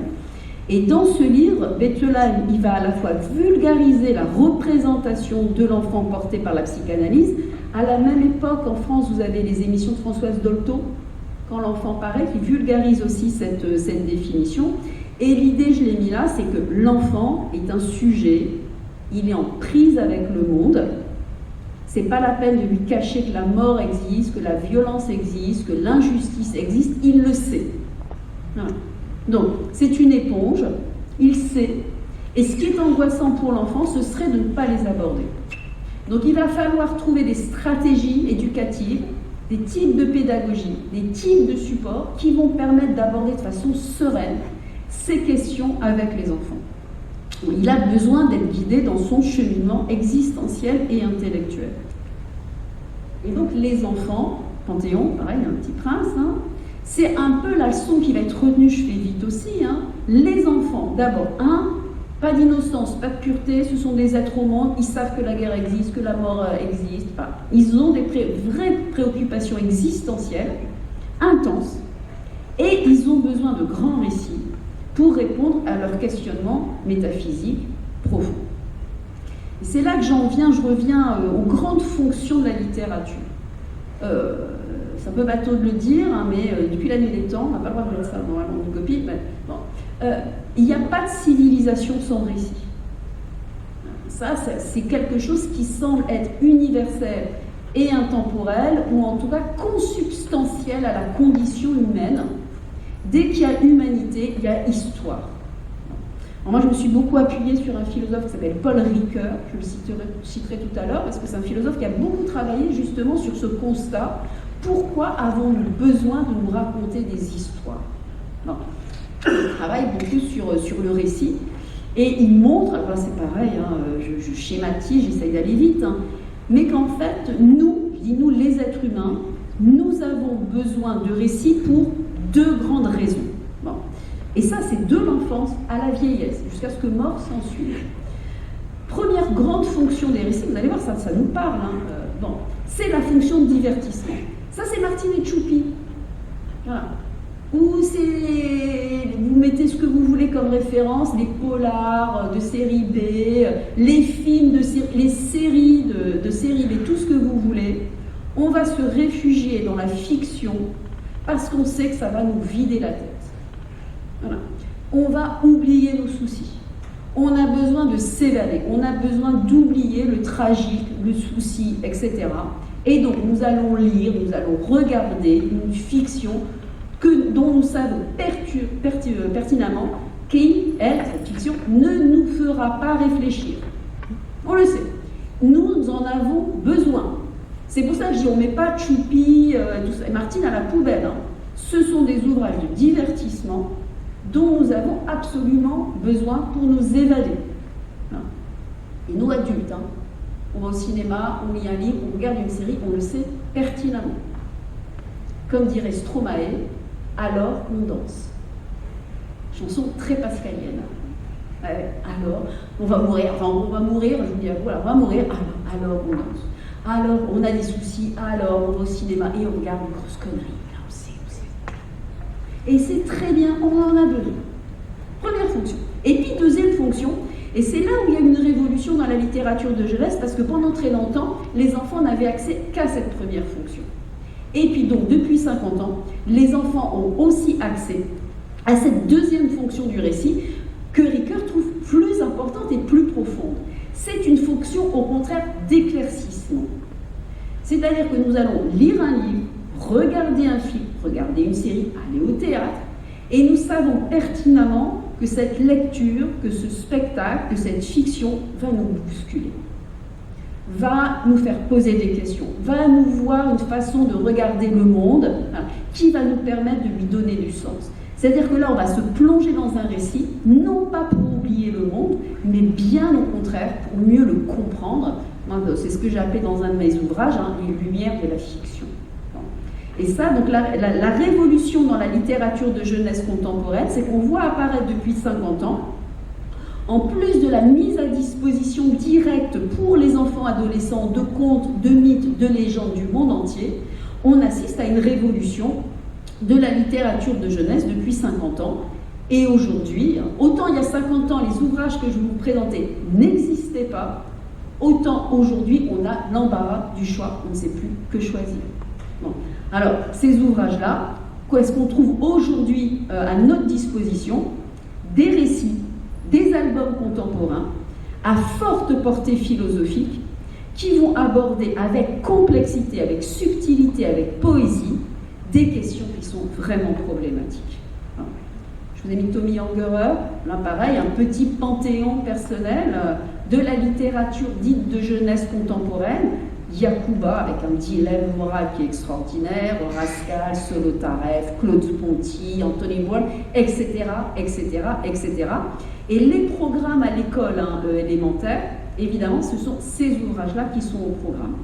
Et dans ce livre, Bettelheim, il va à la fois vulgariser la représentation de l'enfant porté par la psychanalyse. À la même époque, en France, vous avez les émissions de Françoise Dolto, Quand l'enfant paraît, qui vulgarise aussi cette définition. Et l'idée, je l'ai mis là, c'est que l'enfant est un sujet, il est en prise avec le monde. C'est pas la peine de lui cacher que la mort existe, que la violence existe, que l'injustice existe, il le sait. Voilà. Donc, c'est une éponge, il sait, et ce qui est angoissant pour l'enfant, ce serait de ne pas les aborder. Donc, il va falloir trouver des stratégies éducatives, des types de pédagogie, des types de supports qui vont permettre d'aborder de façon sereine ces questions avec les enfants. Il a besoin d'être guidé dans son cheminement existentiel et intellectuel. Et donc, les enfants, Panthéon, pareil, un petit prince, c'est un peu la leçon qui va être retenue, je fais vite aussi. Les enfants, d'abord, pas d'innocence, pas de pureté, ce sont des êtres au monde, ils savent que la guerre existe, que la mort existe. Ils ont des vraies préoccupations existentielles, intenses, et ils ont besoin de grands récits pour répondre à leurs questionnements métaphysiques profonds. Et c'est là que je reviens aux grandes fonctions de la littérature. C'est un peu bateau de le dire, mais depuis la nuit des temps, on n'a pas le droit de dire ça normalement une copie, mais bon. Il n'y a pas de civilisation sans récit. Ça, c'est quelque chose qui semble être universel et intemporel, ou en tout cas consubstantiel à la condition humaine. Dès qu'il y a humanité, il y a histoire. Alors moi, je me suis beaucoup appuyée sur un philosophe qui s'appelle Paul Ricoeur, je le citerai tout à l'heure, parce que c'est un philosophe qui a beaucoup travaillé justement sur ce constat. Pourquoi avons-nous besoin de nous raconter des histoires? Il travaille beaucoup sur le récit, et il montre, alors là c'est pareil, je schématise, j'essaye d'aller vite, mais qu'en fait, nous les êtres humains, nous avons besoin de récits pour deux grandes raisons. Et ça, c'est de l'enfance à la vieillesse, jusqu'à ce que mort s'ensuive. Première grande fonction des récits, vous allez voir, ça nous parle, c'est la fonction de divertissement. Ça, c'est Martine et Tchoupi. Voilà. Ou vous mettez ce que vous voulez comme référence, les polars de série B, les films les séries de série B, tout ce que vous voulez. On va se réfugier dans la fiction parce qu'on sait que ça va nous vider la tête. Voilà. On va oublier nos soucis. On a besoin de s'évader, on a besoin d'oublier le tragique, le souci, etc. Et donc nous allons lire, nous allons regarder une fiction dont nous savons pertinemment cette fiction, ne nous fera pas réfléchir. On le sait. Nous en avons besoin. C'est pour ça que je dis, on ne met pas Tchoupi, Martine à la poubelle. Ce sont des ouvrages de divertissement dont nous avons absolument besoin pour nous évader. Et nous, adultes, on va au cinéma, on lit un livre, on regarde une série, on le sait pertinemment. Comme dirait Stromae, alors on danse. Chanson très pascalienne. Alors, on va mourir, je vous dis à vous, alors on va mourir, alors on danse. Alors, on a des soucis, alors on va au cinéma et on regarde une grosse connerie. Là, on sait. Et c'est très bien, on en a besoin. Première fonction. Et puis, deuxième fonction, et c'est là où il y a une révolution dans la littérature de jeunesse, parce que pendant très longtemps, les enfants n'avaient accès qu'à cette première fonction. Et puis donc, depuis 50 ans, les enfants ont aussi accès à cette deuxième fonction du récit que Ricoeur trouve plus importante et plus profonde. C'est une fonction, au contraire, d'éclaircissement. C'est-à-dire que nous allons lire un livre, regarder un film, regarder une série, aller au théâtre, Et nous savons pertinemment que cette lecture, que ce spectacle, que cette fiction va nous bousculer, va nous faire poser des questions, va nous voir une façon de regarder le monde qui va nous permettre de lui donner du sens. C'est-à-dire que là, on va se plonger dans un récit, non pas pour oublier le monde, mais bien au contraire, pour mieux le comprendre. C'est ce que j'ai appelé dans un de mes ouvrages, les lumières de la fiction. Et ça, donc la révolution dans la littérature de jeunesse contemporaine, c'est qu'on voit apparaître depuis 50 ans, en plus de la mise à disposition directe pour les enfants adolescents de contes, de mythes, de légendes du monde entier, on assiste à une révolution de la littérature de jeunesse depuis 50 ans. Et aujourd'hui, autant il y a 50 ans, les ouvrages que je vous présentais n'existaient pas, autant aujourd'hui, on a l'embarras du choix, on ne sait plus que choisir. Bon. Alors, ces ouvrages-là, qu'est-ce qu'on trouve aujourd'hui à notre disposition? Des récits, des albums contemporains, à forte portée philosophique, qui vont aborder avec complexité, avec subtilité, avec poésie, des questions qui sont vraiment problématiques. Je vous ai mis Tommy Ungerer, là pareil, un petit panthéon personnel de la littérature dite de jeunesse contemporaine. Yacouba, avec un dilemme moral qui est extraordinaire, Rascal, Solotareff, Claude Ponty, Anthony Boyle, etc., etc., etc. Et les programmes à l'école élémentaire, évidemment, ce sont ces ouvrages-là qui sont au programme,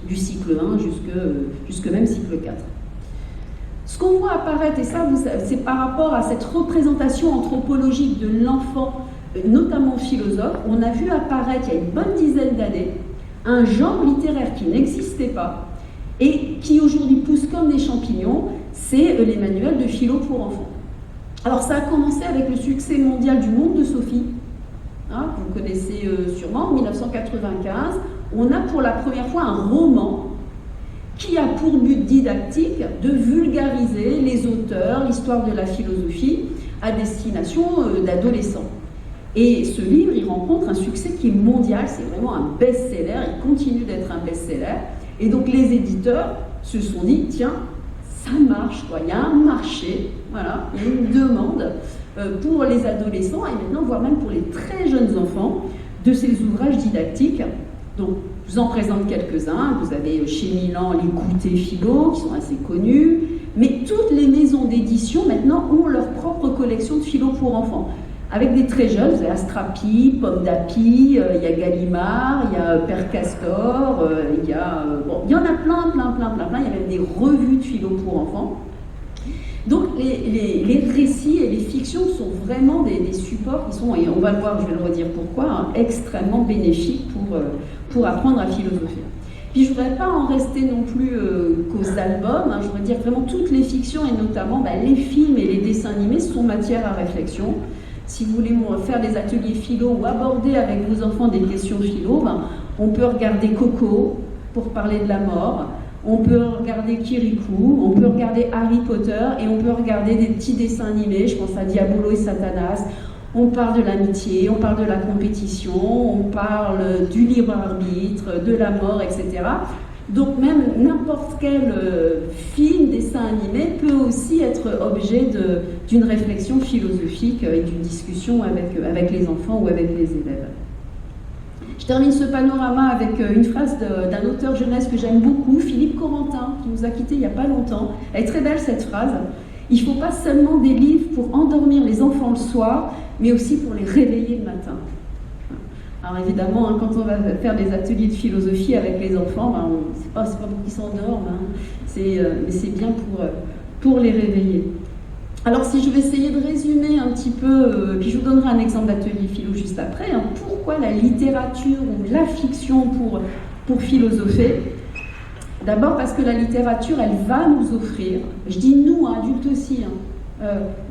du cycle 1 jusque même cycle 4. Ce qu'on voit apparaître, et ça, c'est par rapport à cette représentation anthropologique de l'enfant, notamment philosophe, on a vu apparaître il y a une bonne dizaine d'années un genre littéraire qui n'existait pas et qui aujourd'hui pousse comme des champignons, c'est les manuels de philo pour enfants. Alors ça a commencé avec le succès mondial du Monde de Sophie, vous connaissez sûrement, en 1995, on a pour la première fois un roman qui a pour but didactique de vulgariser les auteurs, l'histoire de la philosophie à destination d'adolescents. Et ce livre, il rencontre un succès qui est mondial, c'est vraiment un best-seller, il continue d'être un best-seller. Et donc les éditeurs se sont dit, tiens, ça marche, quoi. Il y a un marché, voilà, il y a une demande pour les adolescents et maintenant, voire même pour les très jeunes enfants, de ces ouvrages didactiques. Donc, je vous en présente quelques-uns. Vous avez chez Milan les goûters philo, qui sont assez connus, mais toutes les maisons d'édition maintenant ont leur propre collection de philo pour enfants. Avec des très jeunes, vous avez Astrapi, Pomme d'Api, il y a Gallimard, il y a Père Castor, il y en a plein, il y a même des revues de philo pour enfants. Donc les récits et les fictions sont vraiment des supports qui sont, et on va le voir, je vais le redire pourquoi, extrêmement bénéfiques pour apprendre à philosopher. Puis je ne voudrais pas en rester non plus qu'aux albums, je voudrais dire vraiment toutes les fictions et notamment les films et les dessins animés sont matière à réflexion. Si vous voulez faire des ateliers philo ou aborder avec vos enfants des questions philo, on peut regarder Coco pour parler de la mort, on peut regarder Kirikou, on peut regarder Harry Potter et on peut regarder des petits dessins animés, je pense à Diabolo et Satanas. On parle de l'amitié, on parle de la compétition, on parle du libre arbitre, de la mort, etc. Donc même n'importe quel film, dessin animé peut aussi être objet d'une réflexion philosophique et d'une discussion avec les enfants ou avec les élèves. Je termine ce panorama avec une phrase d'un auteur jeunesse que j'aime beaucoup, Philippe Corentin, qui nous a quittés il n'y a pas longtemps. Elle est très belle cette phrase. Il ne faut pas seulement des livres pour endormir les enfants le soir, mais aussi pour les réveiller le matin. Alors évidemment, quand on va faire des ateliers de philosophie avec les enfants, c'est pas pour qu'ils s'endorment, mais c'est bien pour les réveiller. Alors si je vais essayer de résumer un petit peu, puis je vous donnerai un exemple d'atelier philo juste après, pourquoi la littérature ou la fiction pour philosopher. D'abord parce que la littérature, elle va nous offrir, je dis nous, adultes aussi,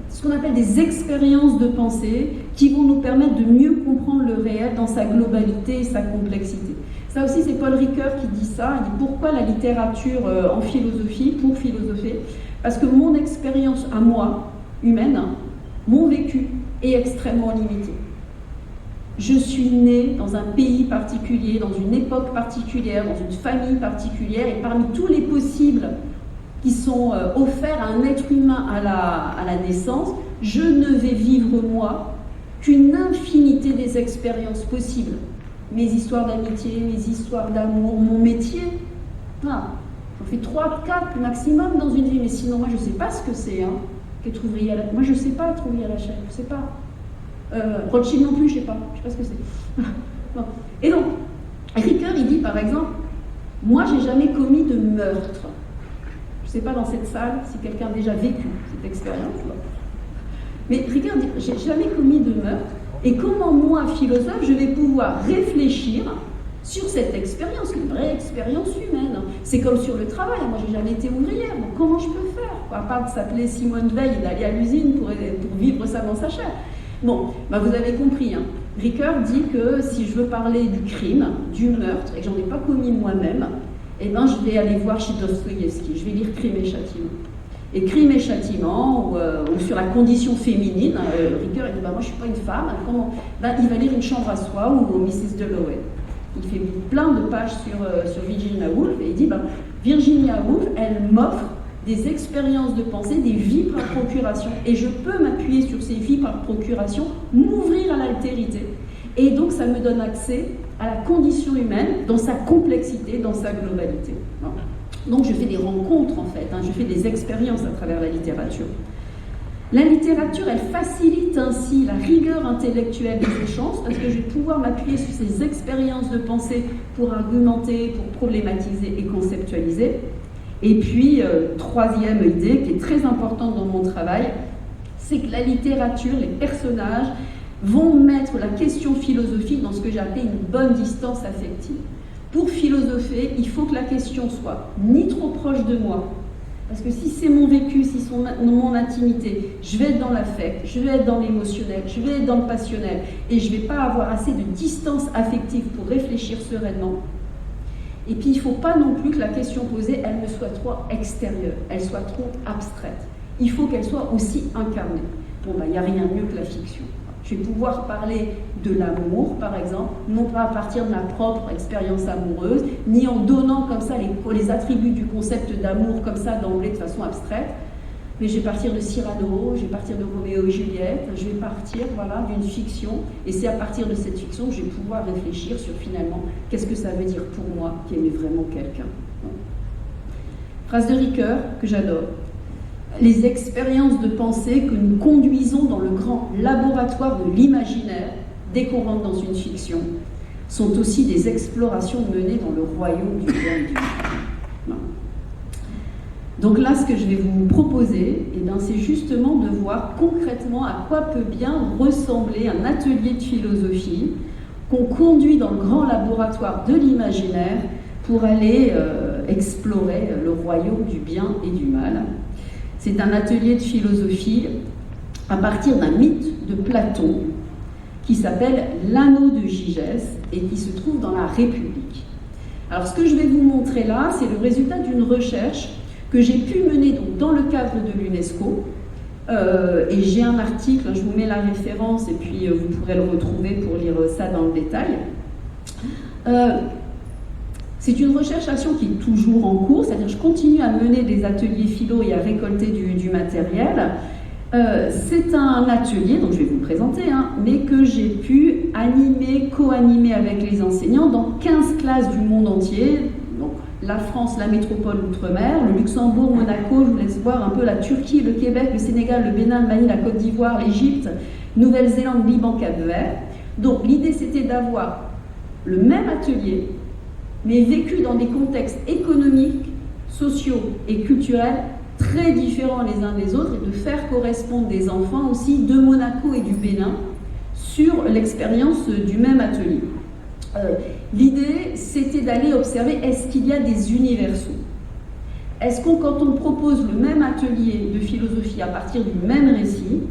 ce qu'on appelle des expériences de pensée qui vont nous permettre de mieux comprendre le réel dans sa globalité et sa complexité. Ça aussi, c'est Paul Ricoeur qui dit ça. Il dit pourquoi la littérature en philosophie, pour philosopher? Parce que mon expérience à moi, humaine, mon vécu est extrêmement limité. Je suis née dans un pays particulier, dans une époque particulière, dans une famille particulière, et parmi tous les possibles qui sont offerts à un être humain à la naissance, je ne vais vivre moi qu'une infinité des expériences possibles. Mes histoires d'amitié, mes histoires d'amour, mon métier. Voilà. J'en fais 3, 4 maximum dans une vie, mais sinon moi je ne sais pas ce que c'est qu'être ouvrier à la chaîne. Moi je ne sais pas être ouvrier à la chaîne, je ne sais pas. Rothschild non plus, je ne sais pas ce que c'est. Bon. Et donc, Ricoeur, il dit par exemple, moi j'ai jamais commis de meurtre. Je ne sais pas dans cette salle si quelqu'un a déjà vécu cette expérience-là. Mais Ricoeur dit, j'ai jamais commis de meurtre, et comment moi, philosophe, je vais pouvoir réfléchir sur cette expérience, une vraie expérience humaine. C'est comme sur le travail, moi j'ai jamais été ouvrière, donc comment je peux faire, à part de s'appeler Simone Veil et d'aller à l'usine pour vivre ça dans sa chair. Bon, bah vous avez compris, Ricoeur dit que si je veux parler du crime, du meurtre, et que j'en ai pas commis moi-même, eh ben je vais aller voir chez Dostoïevski, je vais lire Crime et Châtiment. Et Crime et Châtiment, ou sur la condition féminine, Ricoeur il dit, bah moi je suis pas une femme, comment il va lire Une chambre à soi ou Mrs. Dalloway. Il fait plein de pages sur Virginia Woolf, et il dit, Virginia Woolf, elle m'offre des expériences de pensée, des vies par procuration, et je peux m'appuyer sur ces vies par procuration, m'ouvrir à l'altérité, et donc ça me donne accès à la condition humaine dans sa complexité, dans sa globalité. Donc je fais des rencontres en fait, je fais des expériences à travers la littérature. La littérature, elle facilite ainsi la rigueur intellectuelle des échanges, parce que je vais pouvoir m'appuyer sur ces expériences de pensée pour argumenter, pour problématiser et conceptualiser. Et puis, troisième idée qui est très importante dans mon travail, c'est que la littérature, les personnages, vont mettre la question philosophique dans ce que j'ai appelé une bonne distance affective. Pour philosopher, il faut que la question soit ni trop proche de moi, parce que si c'est mon vécu, si c'est mon intimité, je vais être dans l'affect, je vais être dans l'émotionnel, je vais être dans le passionnel, et je ne vais pas avoir assez de distance affective pour réfléchir sereinement. Et puis il ne faut pas non plus que la question posée, elle ne soit trop extérieure, elle soit trop abstraite. Il faut qu'elle soit aussi incarnée. Bon, il n'y a rien de mieux que la fiction. Je vais pouvoir parler de l'amour, par exemple, non pas à partir de ma propre expérience amoureuse, ni en donnant comme ça les attributs du concept d'amour comme ça d'emblée de façon abstraite, mais je vais partir de Cyrano, je vais partir de Roméo et Juliette, je vais partir d'une fiction, et c'est à partir de cette fiction que je vais pouvoir réfléchir sur finalement qu'est-ce que ça veut dire pour moi qui aimait vraiment quelqu'un. Phrase de Ricoeur que j'adore. Les expériences de pensée que nous conduisons dans le grand laboratoire de l'imaginaire, dès qu'on rentre dans une fiction, sont aussi des explorations menées dans le royaume du bien et du mal. Donc là, ce que je vais vous proposer, c'est justement de voir concrètement à quoi peut bien ressembler un atelier de philosophie qu'on conduit dans le grand laboratoire de l'imaginaire pour aller explorer le royaume du bien et du mal. C'est un atelier de philosophie à partir d'un mythe de Platon qui s'appelle l'anneau de Gygès et qui se trouve dans la République. Alors ce que je vais vous montrer là, c'est le résultat d'une recherche que j'ai pu mener donc, dans le cadre de l'UNESCO. Et j'ai un article, je vous mets la référence et puis vous pourrez le retrouver pour lire ça dans le détail. C'est une recherche-action qui est toujours en cours, c'est-à-dire que je continue à mener des ateliers philo et à récolter du matériel. C'est un atelier, donc je vais vous le présenter, mais que j'ai pu animer, co-animer avec les enseignants dans 15 classes du monde entier. Donc la France, la métropole, l'outre-mer, le Luxembourg, Monaco, je vous laisse voir un peu la Turquie, le Québec, le Sénégal, le Bénin, le Mali, la Côte d'Ivoire, l'Égypte, Nouvelle-Zélande, Liban, Cap-Vert. Donc l'idée c'était d'avoir le même atelier, mais vécu dans des contextes économiques, sociaux et culturels très différents les uns des autres, et de faire correspondre des enfants aussi de Monaco et du Bénin sur l'expérience du même atelier. L'idée, c'était d'aller observer, est-ce qu'il y a des universaux? Est-ce que quand on propose le même atelier de philosophie à partir du même récit,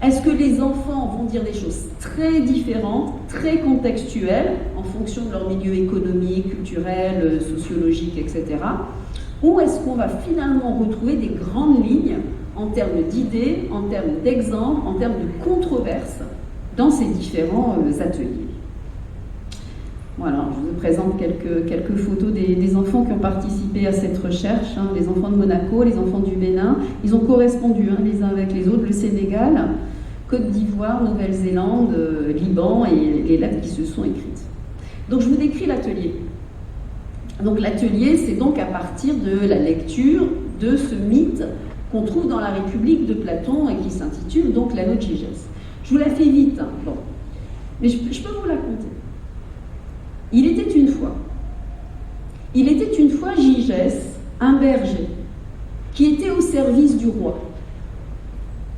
est-ce que les enfants vont dire des choses très différentes, très contextuelles, en fonction de leur milieu économique, culturel, sociologique, etc. Ou est-ce qu'on va finalement retrouver des grandes lignes en termes d'idées, en termes d'exemples, en termes de controverses dans ces différents ateliers? Voilà, je vous présente quelques photos des enfants qui ont participé à cette recherche, hein, les enfants de Monaco, les enfants du Bénin. Ils ont correspondu les uns avec les autres, le Sénégal, Côte d'Ivoire, Nouvelle-Zélande, Liban, et les lettres qui se sont écrites. Donc je vous décris l'atelier. Donc l'atelier, c'est donc à partir de la lecture de ce mythe qu'on trouve dans la République de Platon et qui s'intitule donc l'anneau de Gygès. Je vous la fais vite, hein. Bon. Mais je peux vous la conter. Il était une fois Gygès, un berger, qui était au service du roi.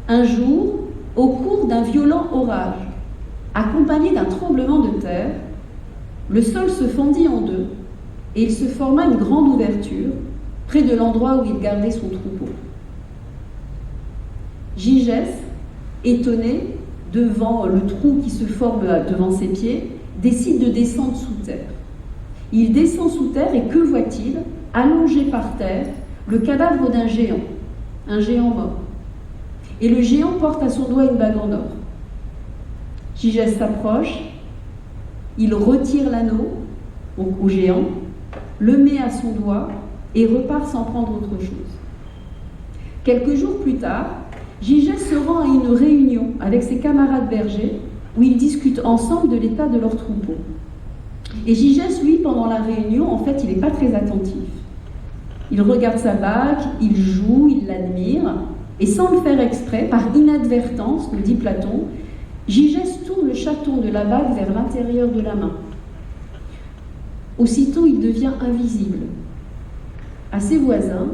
Un jour, au cours d'un violent orage, accompagné d'un tremblement de terre, le sol se fendit en deux et il se forma une grande ouverture près de l'endroit où il gardait son troupeau. Gygès, étonné devant le trou qui se forme devant ses pieds, décide de descendre sous terre. Il descend sous terre et que voit-il? Allongé par terre, le cadavre d'un géant, un géant mort. Et le géant porte à son doigt une bague en or. Gygès s'approche, il retire l'anneau au géant, le met à son doigt et repart sans prendre autre chose. Quelques jours plus tard, Gygès se rend à une réunion avec ses camarades bergers où ils discutent ensemble de l'état de leur troupeau. Et Gygès, lui, pendant la réunion, en fait, il n'est pas très attentif. Il regarde sa bague, il joue, il l'admire, et sans le faire exprès, par inadvertance, nous dit Platon, Gygès tourne le chaton de la bague vers l'intérieur de la main. Aussitôt, il devient invisible à ses voisins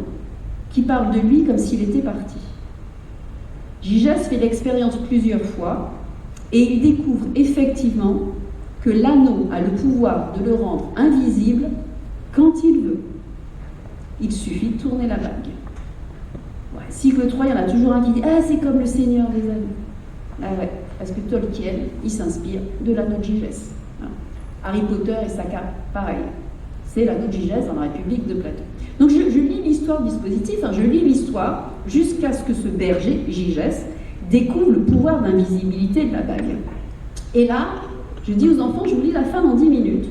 qui parlent de lui comme s'il était parti. Gygès fait l'expérience plusieurs fois et il découvre effectivement que l'anneau a le pouvoir de le rendre invisible quand il veut. Il suffit de tourner la bague. Ouais, cycle 3, il y en a toujours un qui dit « Ah, c'est comme le Seigneur des Anneaux ». Ah ouais, parce que Tolkien, il s'inspire de l'anneau de Gygès. Voilà. Harry Potter et sa cape, pareil. C'est l'anneau de Gygès dans la République de Platon. Donc je lis l'histoire du dispositif, je lis l'histoire jusqu'à ce que ce berger, Gygès, découvre le pouvoir d'invisibilité de la bague. Et là, je dis aux enfants, je vous lis la fin dans 10 minutes.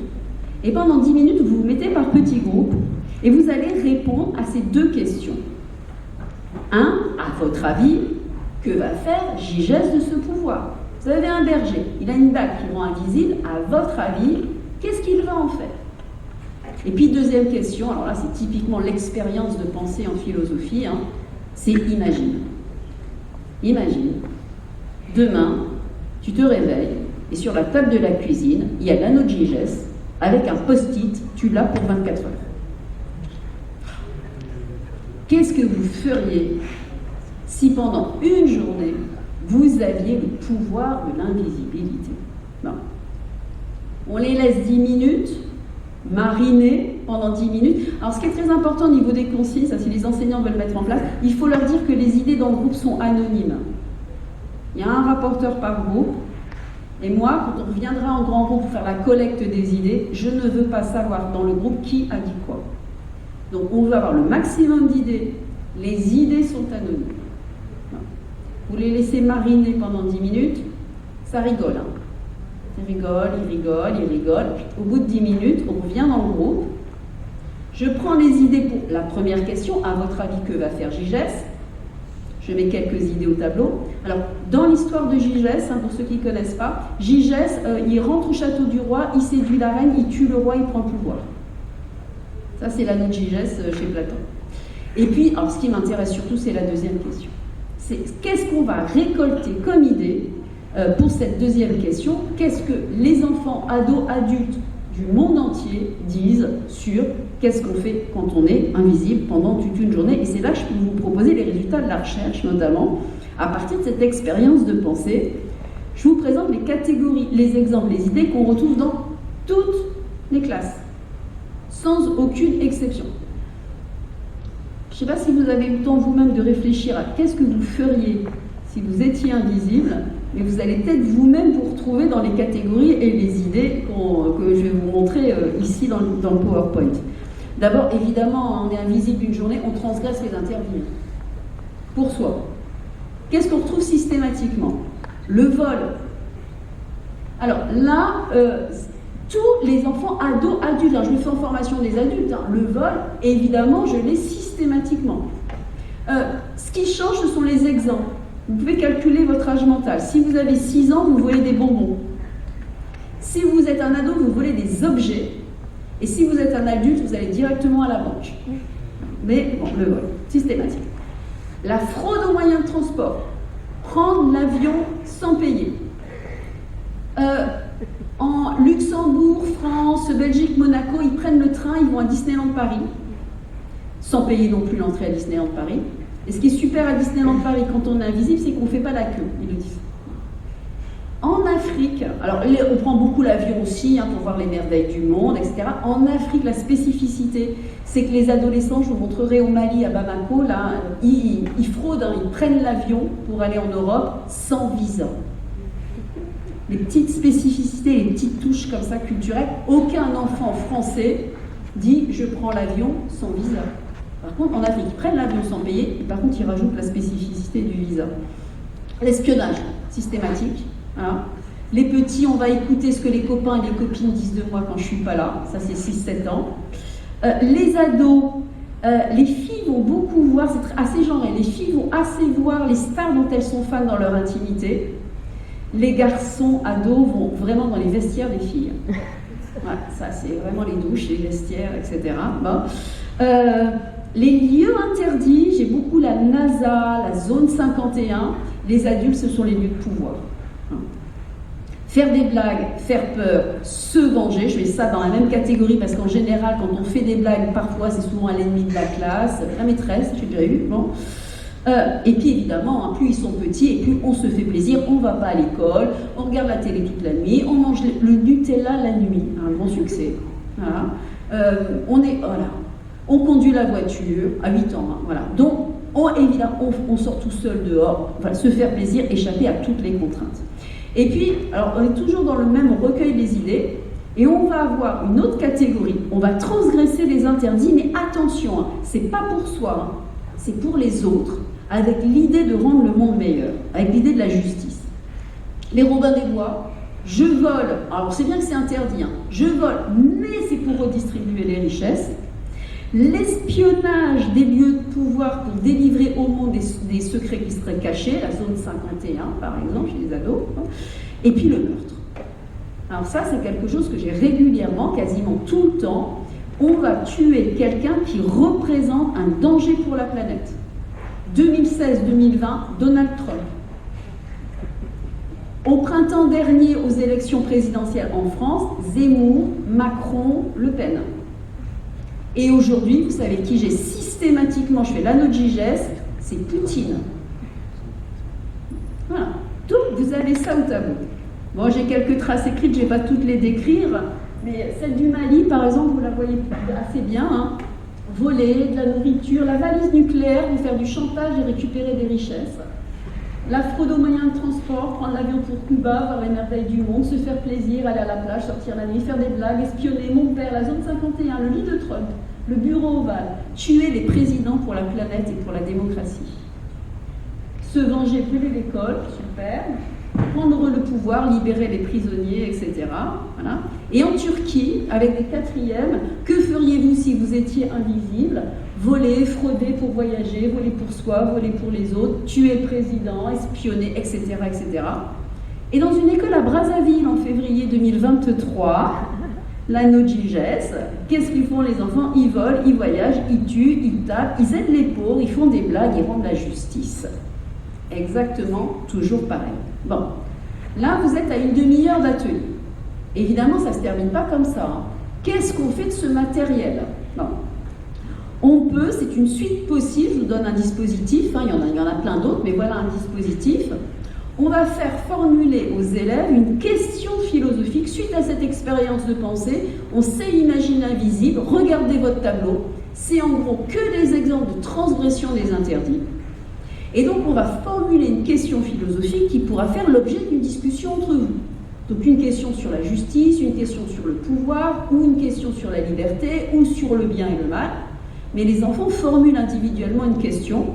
Et pendant 10 minutes, vous vous mettez par petits groupes et vous allez répondre à ces deux questions. 1. À votre avis, que va faire Gygès de ce pouvoir? Vous avez un berger, il a une bague qui rend invisible. À votre avis, qu'est-ce qu'il va en faire? Et puis deuxième question, alors là c'est typiquement l'expérience de pensée en philosophie, c'est imagine. Imagine, demain, tu te réveilles et sur la table de la cuisine, il y a l'anneau de Gygès avec un post-it, tu l'as pour 24 heures. Qu'est-ce que vous feriez si pendant une journée, vous aviez le pouvoir de l'invisibilité? Non. On les laisse 10 minutes, mariner pendant 10 minutes. Alors ce qui est très important au niveau des consignes, ça si les enseignants veulent mettre en place, il faut leur dire que les idées dans le groupe sont anonymes. Il y a un rapporteur par groupe, et moi, quand on reviendra en grand groupe pour faire la collecte des idées, je ne veux pas savoir dans le groupe qui a dit quoi. Donc on veut avoir le maximum d'idées. Les idées sont anonymes. Vous les laissez mariner pendant 10 minutes, ça rigole. Il rigole. Au bout de 10 minutes, on revient dans le groupe. Je prends les idées pour la première question. À votre avis, que va faire Gygès? Je mets quelques idées au tableau. Alors, dans l'histoire de Gygès, pour ceux qui ne connaissent pas, Gygès, il rentre au château du roi, il séduit la reine, il tue le roi, il prend le pouvoir. Ça, c'est l'anneau de Gygès chez Platon. Et puis, alors, ce qui m'intéresse surtout, c'est la deuxième question. C'est qu'est-ce qu'on va récolter comme idée pour cette deuxième question? Qu'est-ce que les enfants, ados, adultes du monde entier disent sur qu'est-ce qu'on fait quand on est invisible pendant toute une journée? Et c'est là que je peux vous proposer les résultats de la recherche, notamment à partir de cette expérience de pensée. Je vous présente les catégories, les exemples, les idées qu'on retrouve dans toutes les classes, sans aucune exception. Je ne sais pas si vous avez eu le temps vous-même de réfléchir à qu'est-ce que vous feriez si vous étiez invisible, mais vous allez peut-être vous-même vous retrouver dans les catégories et les idées que je vais vous montrer ici dans le PowerPoint. D'abord, évidemment, on est invisible une journée, on transgresse les interdits. Pour soi. Qu'est-ce qu'on retrouve systématiquement? Le vol. Alors là, Tous les enfants, ados, adultes, je le fais en formation des adultes, le vol, évidemment, je l'ai systématiquement. Ce qui change, ce sont les exemples. Vous pouvez calculer votre âge mental. Si vous avez 6 ans, vous volez des bonbons. Si vous êtes un ado, vous volez des objets. Et si vous êtes un adulte, vous allez directement à la banque. Mais bon, le vol, systématique. La fraude aux moyens de transport. Prendre l'avion sans payer. En Luxembourg, France, Belgique, Monaco, ils prennent le train, ils vont à Disneyland Paris, sans payer non plus l'entrée à Disneyland Paris. Et ce qui est super à Disneyland Paris quand on est invisible, c'est qu'on ne fait pas la queue, ils le disent. En Afrique, alors on prend beaucoup l'avion aussi pour voir les merveilles du monde, etc. En Afrique, la spécificité, c'est que les adolescents, je vous montrerai au Mali, à Bamako, là, ils fraudent, ils prennent l'avion pour aller en Europe sans visa. Les petites spécificités, les petites touches comme ça culturelles, aucun enfant français dit « je prends l'avion sans visa ». Par contre, en Afrique, ils prennent l'avion sans payer, et par contre, ils rajoutent la spécificité du visa. L'espionnage, systématique. Hein. Les petits, on va écouter ce que les copains et les copines disent de moi quand je ne suis pas là. Ça, c'est 6-7 ans. Les ados, les filles vont beaucoup voir, c'est assez genré, les filles vont assez voir les stars dont elles sont fans dans leur intimité. Les garçons, ados, vont vraiment dans les vestiaires des filles. Ouais, ça, c'est vraiment les douches, les vestiaires, etc. Bon. Les lieux interdits, j'ai beaucoup la NASA, la zone 51. Les adultes, ce sont les lieux de pouvoir. Faire des blagues, faire peur, se venger, je mets ça dans la même catégorie parce qu'en général, quand on fait des blagues, parfois c'est souvent à l'ennemi de la classe, la maîtresse, j'ai déjà eu, bon. Et puis évidemment, plus ils sont petits et plus on se fait plaisir, on ne va pas à l'école, on regarde la télé toute la nuit, on mange le Nutella la nuit, un grand succès. Voilà. On conduit la voiture à 8 ans, voilà. Donc évidemment, on sort tout seul dehors, enfin, se faire plaisir, échapper à toutes les contraintes. Et puis, alors on est toujours dans le même recueil des idées, et on va avoir une autre catégorie. On va transgresser les interdits, mais attention, c'est pas pour soi, c'est pour les autres, avec l'idée de rendre le monde meilleur, avec l'idée de la justice. Les Robins des Bois, je vole, alors c'est bien que c'est interdit, je vole, mais c'est pour redistribuer les richesses. L'espionnage des lieux de pouvoir pour délivrer au monde des secrets qui seraient cachés, la zone 51 par exemple, chez les ados, et puis le meurtre. Alors ça, c'est quelque chose que j'ai régulièrement, quasiment tout le temps. On va tuer quelqu'un qui représente un danger pour la planète. 2016-2020, Donald Trump. Au printemps dernier, aux élections présidentielles en France, Zemmour, Macron, Le Pen. Et aujourd'hui, vous savez qui j'ai systématiquement, je fais l'anneau de Gigès, c'est Poutine. Voilà. Donc, vous avez ça au tableau. Bon, j'ai quelques traces écrites, je ne vais pas toutes les décrire, mais celle du Mali, par exemple, vous la voyez assez bien. Voler, de la nourriture, la valise nucléaire, vous faire du chantage et récupérer des richesses. La fraude aux moyens de transport, prendre l'avion pour Cuba, voir les merveilles du monde, se faire plaisir, aller à la plage, sortir la nuit, faire des blagues, espionner mon père, la zone 51, le lit de Trump, le bureau ovale, tuer les présidents pour la planète et pour la démocratie. Se venger, brûler l'école, super. Prendre le pouvoir, libérer les prisonniers, etc. Voilà. Et en Turquie, avec des quatrièmes, que feriez-vous si vous étiez invisible? Voler, frauder pour voyager, voler pour soi, voler pour les autres, tuer le président, espionner, etc., etc. Et dans une école à Brazzaville, en février 2023, l'anneau de Gigès, qu'est-ce qu'ils font les enfants? Ils volent, ils voyagent, ils tuent, ils tapent, ils aident les pauvres, ils font des blagues, ils rendent la justice. Exactement, toujours pareil. Bon, là vous êtes à une demi-heure d'atelier. Évidemment, ça ne se termine pas comme ça. Qu'est-ce qu'on fait de ce matériel? Bon. On peut, c'est une suite possible, je vous donne un dispositif, il y en a plein d'autres, mais voilà un dispositif. On va faire formuler aux élèves une question philosophique suite à cette expérience de pensée. On s'est imaginé invisible, regardez votre tableau. C'est en gros que des exemples de transgression des interdits. Et donc on va formuler une question philosophique qui pourra faire l'objet d'une discussion entre vous. Donc une question sur la justice, une question sur le pouvoir, ou une question sur la liberté, ou sur le bien et le mal. Mais les enfants formulent individuellement une question.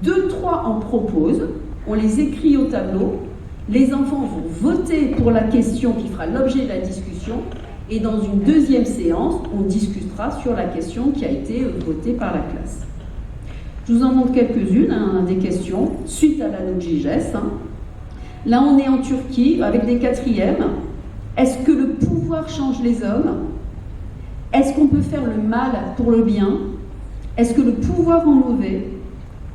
2-3 en proposent, on les écrit au tableau, Les enfants vont voter pour la question qui fera l'objet de la discussion, et dans une deuxième séance, on discutera sur la question qui a été votée par la classe. Je vous en montre quelques-unes, des questions, suite à la NOGIGES. Là, on est en Turquie, avec des quatrièmes. Est-ce que le pouvoir change les hommes? Est-ce qu'on peut faire le mal pour le bien? Est-ce que le pouvoir rend mauvais?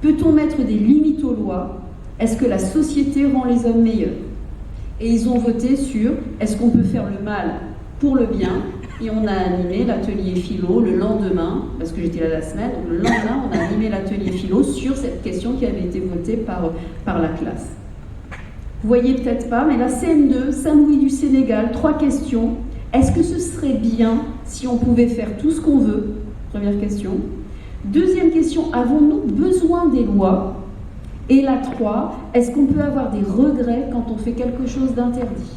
Peut-on mettre des limites aux lois? Est-ce que la société rend les hommes meilleurs? Et ils ont voté sur est-ce qu'on peut faire le mal pour le bien? Et on a animé l'atelier philo le lendemain, parce que j'étais là la semaine, donc le lendemain, on a animé l'atelier philo sur cette question qui avait été votée par la classe. Vous voyez peut-être pas, mais la CM2, Saint-Louis du Sénégal, 3 questions. Est-ce que ce serait bien si on pouvait faire tout ce qu'on veut? Première question. Deuxième question, avons-nous besoin des lois? Et la 3, est-ce qu'on peut avoir des regrets quand on fait quelque chose d'interdit?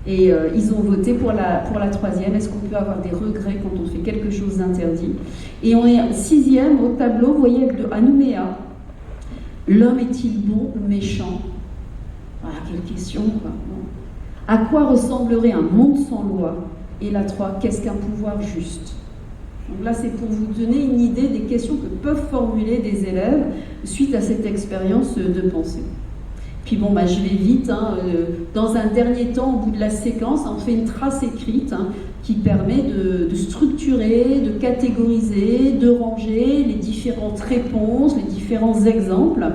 Et ils ont voté pour la 3e, est-ce qu'on peut avoir des regrets quand on fait quelque chose d'interdit? Et on est 6e au tableau, vous voyez, à Nouméa. L'homme est-il bon ou méchant? Voilà, quelle question, quoi. À quoi ressemblerait un monde sans loi? Et la 3, qu'est-ce qu'un pouvoir juste? Donc là, c'est pour vous donner une idée des questions que peuvent formuler des élèves suite à cette expérience de pensée. Puis bon, je vais vite. Dans un dernier temps, au bout de la séquence, on fait une trace écrite qui permet de structurer, de catégoriser, de ranger les différentes réponses, les différents exemples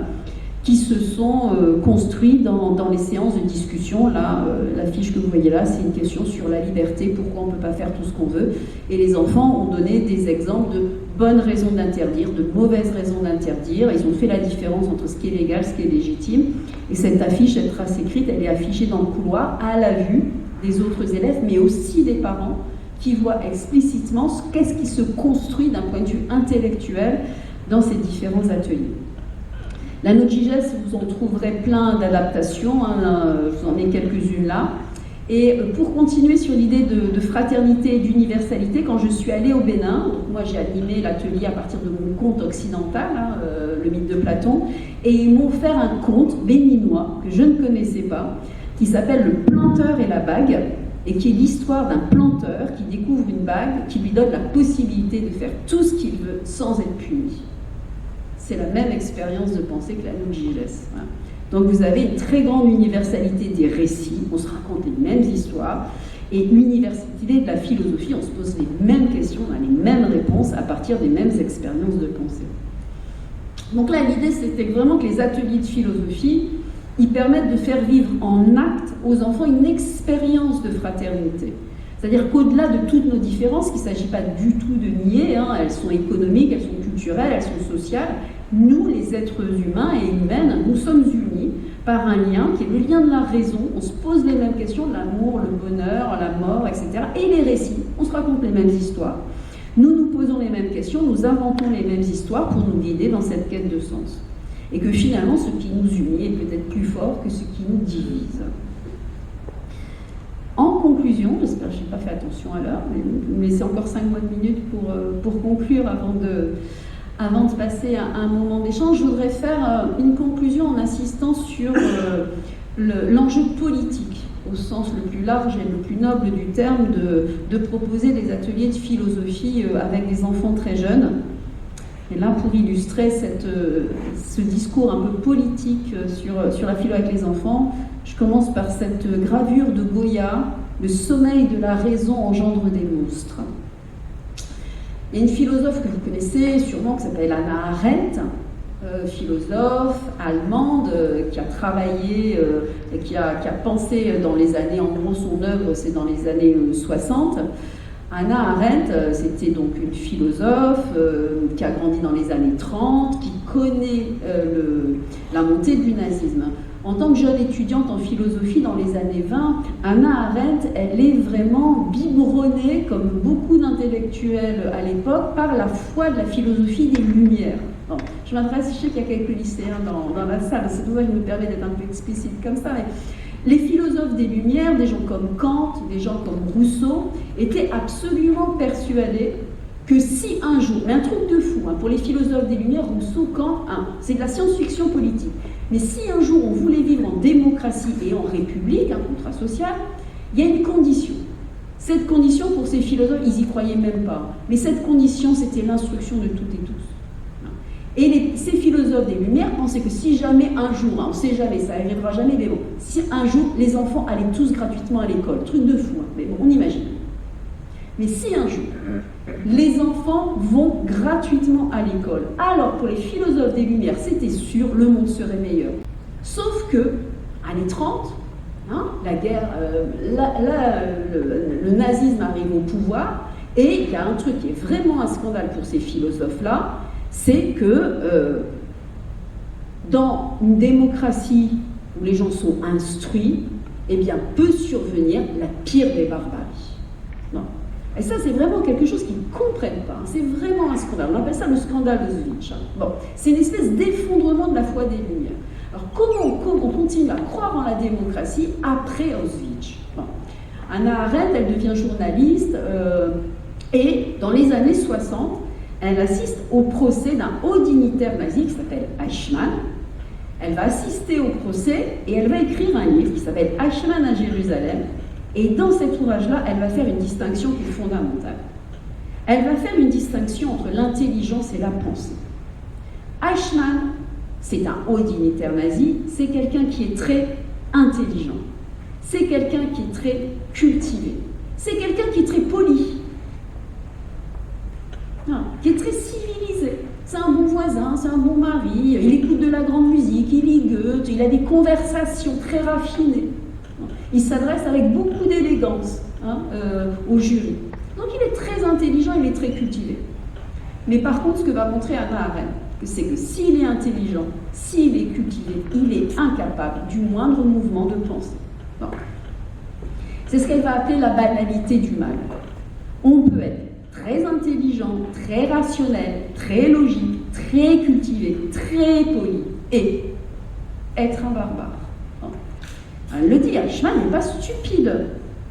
qui se sont construits dans les séances de discussion. Là, la fiche que vous voyez là, c'est une question sur la liberté, pourquoi on ne peut pas faire tout ce qu'on veut. Et les enfants ont donné des exemples de bonnes raisons d'interdire, de mauvaises raisons d'interdire. Ils ont fait la différence entre ce qui est légal, ce qui est légitime. Et cette affiche, cette trace écrite, elle est affichée dans le couloir à la vue des autres élèves, mais aussi des parents qui voient explicitement qu'est-ce qui se construit d'un point de vue intellectuel dans ces différents ateliers. La NOGIGES, vous en trouverez plein d'adaptations, je vous en ai quelques-unes là. Et pour continuer sur l'idée de fraternité et d'universalité, quand je suis allée au Bénin, donc moi j'ai animé l'atelier à partir de mon conte occidental, le mythe de Platon, et ils m'ont offert un conte béninois que je ne connaissais pas, qui s'appelle Le planteur et la bague, et qui est l'histoire d'un planteur qui découvre une bague qui lui donne la possibilité de faire tout ce qu'il veut sans être puni. C'est la même expérience de pensée que la NOGIGES. Voilà. Donc vous avez une très grande universalité des récits, on se raconte les mêmes histoires, et l'universalité de la philosophie, on se pose les mêmes questions, on a les mêmes réponses à partir des mêmes expériences de pensée. Donc là, l'idée, c'était vraiment que les ateliers de philosophie, ils permettent de faire vivre en acte aux enfants une expérience de fraternité. C'est-à-dire qu'au-delà de toutes nos différences, il ne s'agit pas du tout de nier, elles sont économiques, elles sont culturelles, elles sont sociales, nous, les êtres humains et humaines, nous sommes unis par un lien qui est le lien de la raison. On se pose les mêmes questions, l'amour, le bonheur, la mort, etc. Et les récits, on se raconte les mêmes histoires. Nous nous posons les mêmes questions, nous inventons les mêmes histoires pour nous guider dans cette quête de sens. Et que finalement, ce qui nous unit est peut-être plus fort que ce qui nous divise. En conclusion, j'espère que je n'ai pas fait attention à l'heure, mais vous me laissez encore 5 minutes pour conclure avant de passer à un moment d'échange. Je voudrais faire une conclusion en insistant sur l'enjeu politique, au sens le plus large et le plus noble du terme, de proposer des ateliers de philosophie avec des enfants très jeunes. Et là, pour illustrer ce discours un peu politique sur la philo avec les enfants, je commence par cette gravure de Goya, « Le sommeil de la raison engendre des monstres ». Il y a une philosophe que vous connaissez sûrement qui s'appelle Hannah Arendt, philosophe allemande qui a travaillé, qui a pensé dans les années, en gros son œuvre c'est dans les années 60. Hannah Arendt, c'était donc une philosophe qui a grandi dans les années 30, qui connaît la montée du nazisme. En tant que jeune étudiante en philosophie dans les années 20, Hannah Arendt, elle est vraiment biberonnée, comme beaucoup d'intellectuels à l'époque, par la foi de la philosophie des Lumières. Bon, je m'adresse, je sais qu'il y a quelques lycéens dans la salle, c'est pour ça que je me permets d'être un peu explicite comme ça, mais les philosophes des Lumières, des gens comme Kant, des gens comme Rousseau, étaient absolument persuadés que si un jour, mais un truc de fou, pour les philosophes des Lumières, Rousseau, Kant, c'est de la science-fiction politique, mais si un jour on voulait vivre en démocratie, démocratie et en république, un contrat social, il y a une condition. Cette condition, pour ces philosophes, ils n'y croyaient même pas. Mais cette condition, c'était l'instruction de toutes et tous. Et ces philosophes des Lumières pensaient que si jamais un jour, on ne sait jamais, ça n'arrivera jamais, mais bon, si un jour les enfants allaient tous gratuitement à l'école, truc de fou, mais bon, on imagine. Mais si un jour, les enfants vont gratuitement à l'école, alors pour les philosophes des Lumières, c'était sûr, le monde serait meilleur. Sauf que, années 30, la guerre, le nazisme arrive au pouvoir, et il y a un truc qui est vraiment un scandale pour ces philosophes-là, c'est que dans une démocratie où les gens sont instruits, eh bien, peut survenir la pire des barbaries. Non. Et ça, c'est vraiment quelque chose qu'ils ne comprennent pas. C'est vraiment un scandale. On appelle ça le scandale d'Auschwitz. Bon, c'est une espèce d'effondrement de la foi des Lumières. Alors, comment on continue à croire en la démocratie après Auschwitz? Bon. Hannah Arendt, elle devient journaliste et dans les années 60, elle assiste au procès d'un haut dignitaire nazi qui s'appelle Eichmann. Elle va assister au procès et elle va écrire un livre qui s'appelle Eichmann à Jérusalem. Et dans cet ouvrage-là, elle va faire une distinction qui est fondamentale. Elle va faire une distinction entre l'intelligence et la pensée. Eichmann, c'est un haut dignitaire nazi, c'est quelqu'un qui est très intelligent. C'est quelqu'un qui est très cultivé. C'est quelqu'un qui est très poli. Qui est très civilisé. C'est un bon voisin, c'est un bon mari, il écoute de la grande musique, il lit Goethe, il a des conversations très raffinées. Il s'adresse avec beaucoup d'élégance au jury. Donc il est très intelligent, il est très cultivé. Mais par contre, ce que va montrer Hannah Arendt, c'est que s'il est intelligent, s'il est cultivé, il est incapable du moindre mouvement de pensée. Bon. C'est ce qu'elle va appeler la banalité du mal. On peut être très intelligent, très rationnel, très logique, très cultivé, très poli, et être un barbare. Elle le dit, Eichmann n'est pas stupide.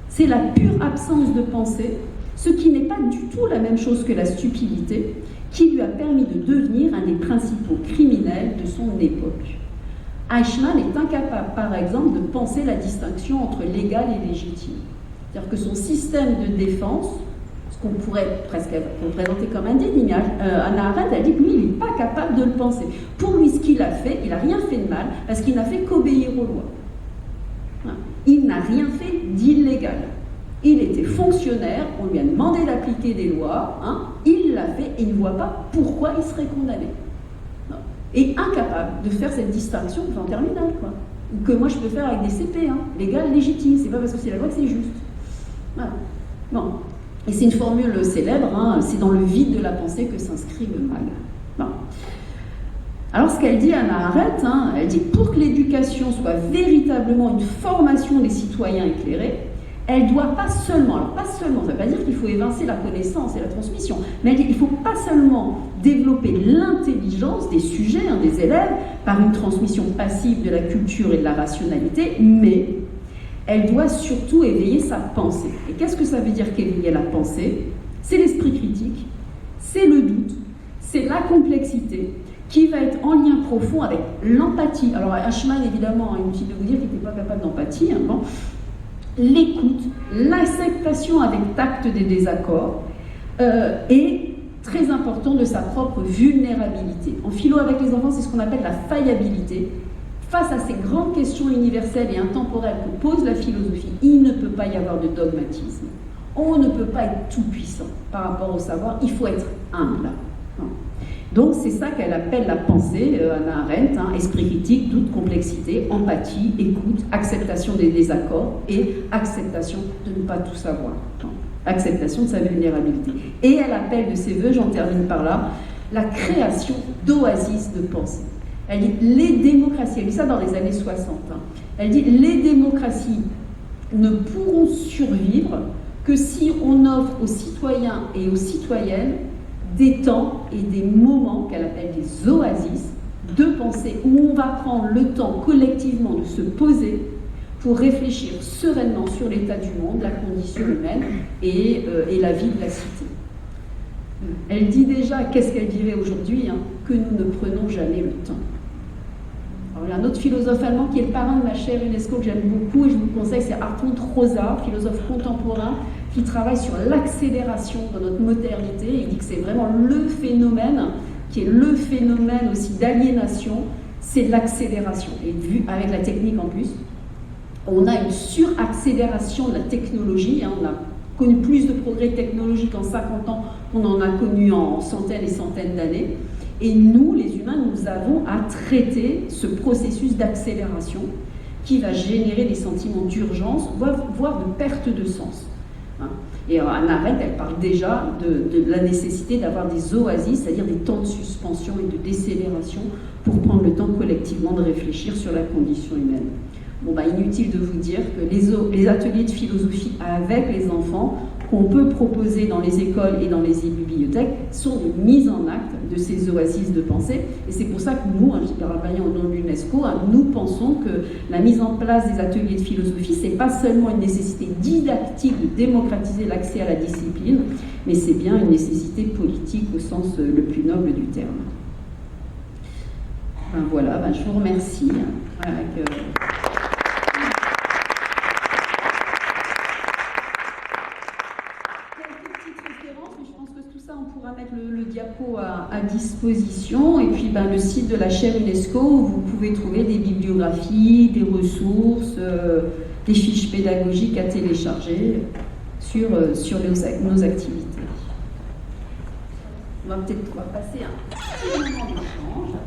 C'est la pure absence de pensée, ce qui n'est pas du tout la même chose que la stupidité, qui lui a permis de devenir un des principaux criminels de son époque. Eichmann est incapable, par exemple, de penser la distinction entre légal et légitime. C'est-à-dire que son système de défense, ce qu'on pourrait presque présenter comme indigne, Hannah Arendt a dit que lui, il n'est pas capable de le penser. Pour lui, ce qu'il a fait, il n'a rien fait de mal, parce qu'il n'a fait qu'obéir aux lois. Il n'a rien fait d'illégal. Il était fonctionnaire, on lui a demandé d'appliquer des lois, il l'a fait et il ne voit pas pourquoi il serait condamné. Et incapable de faire cette distinction en terminale, quoi. Que moi je peux faire avec des CP, légal, légitime, c'est pas parce que c'est la loi que c'est juste. Voilà. Bon. Et c'est une formule célèbre, c'est dans le vide de la pensée que s'inscrit le mal. Bon. Alors ce qu'elle dit, Hannah Arendt, elle dit pour que l'éducation soit véritablement une formation des citoyens éclairés, elle doit pas seulement, ça ne veut pas dire qu'il faut évincer la connaissance et la transmission, mais elle dit qu'il ne faut pas seulement développer l'intelligence des sujets, des élèves, par une transmission passive de la culture et de la rationalité, mais elle doit surtout éveiller sa pensée. Et qu'est-ce que ça veut dire qu'éveiller la pensée? C'est l'esprit critique, c'est le doute, c'est la complexité, qui va être en lien profond avec l'empathie. Alors Eichmann, évidemment, inutile de vous dire qu'il n'était pas capable d'empathie, bon. L'écoute, l'acceptation avec tact des désaccords, et très important de sa propre vulnérabilité. En philo avec les enfants, c'est ce qu'on appelle la faillibilité. Face à ces grandes questions universelles et intemporelles que pose la philosophie, il ne peut pas y avoir de dogmatisme. On ne peut pas être tout puissant par rapport au savoir, il faut être humble. Donc c'est ça qu'elle appelle la pensée, Hannah Arendt, esprit critique, doute, complexité, empathie, écoute, acceptation des désaccords et acceptation de ne pas tout savoir, acceptation de sa vulnérabilité. Et elle appelle de ses voeux, j'en termine par là, la création d'oasis de pensée. Elle dit les démocraties, elle dit ça dans les années 60, elle dit les démocraties ne pourront survivre que si on offre aux citoyens et aux citoyennes des temps et des moments qu'elle appelle des oasis de pensée où on va prendre le temps collectivement de se poser pour réfléchir sereinement sur l'état du monde, la condition humaine et la vie de la cité. Elle dit déjà, qu'est-ce qu'elle dirait aujourd'hui, que nous ne prenons jamais le temps. Alors, il y a un autre philosophe allemand qui est le parrain de ma chaire UNESCO que j'aime beaucoup et je vous conseille, c'est Hartmut Rosa, philosophe contemporain, qui travaille sur l'accélération de notre modernité. Il dit que c'est vraiment le phénomène, qui est le phénomène aussi d'aliénation, c'est l'accélération. Et vu avec la technique en plus, on a une suraccélération de la technologie, on a connu plus de progrès technologiques en 50 ans qu'on en a connu en centaines et centaines d'années. Et nous, les humains, nous avons à traiter ce processus d'accélération qui va générer des sentiments d'urgence, voire de perte de sens. Et Hannah Arendt, elle parle déjà de la nécessité d'avoir des oasis, c'est-à-dire des temps de suspension et de décélération pour prendre le temps collectivement de réfléchir sur la condition humaine. Bon, inutile de vous dire que les ateliers de philosophie avec les enfants qu'on peut proposer dans les écoles et dans les bibliothèques sont une mise en acte de ces oasis de pensée. Et c'est pour ça que nous, travaillant au nom de l'UNESCO, nous pensons que la mise en place des ateliers de philosophie, c'est pas seulement une nécessité didactique de démocratiser l'accès à la discipline, mais c'est bien une nécessité politique au sens le plus noble du terme. Voilà, je vous remercie. On pourra mettre le diapo à disposition et puis le site de la chaire UNESCO où vous pouvez trouver des bibliographies, des ressources, des fiches pédagogiques à télécharger sur nos activités. On va peut-être passer un petit moment d'échange.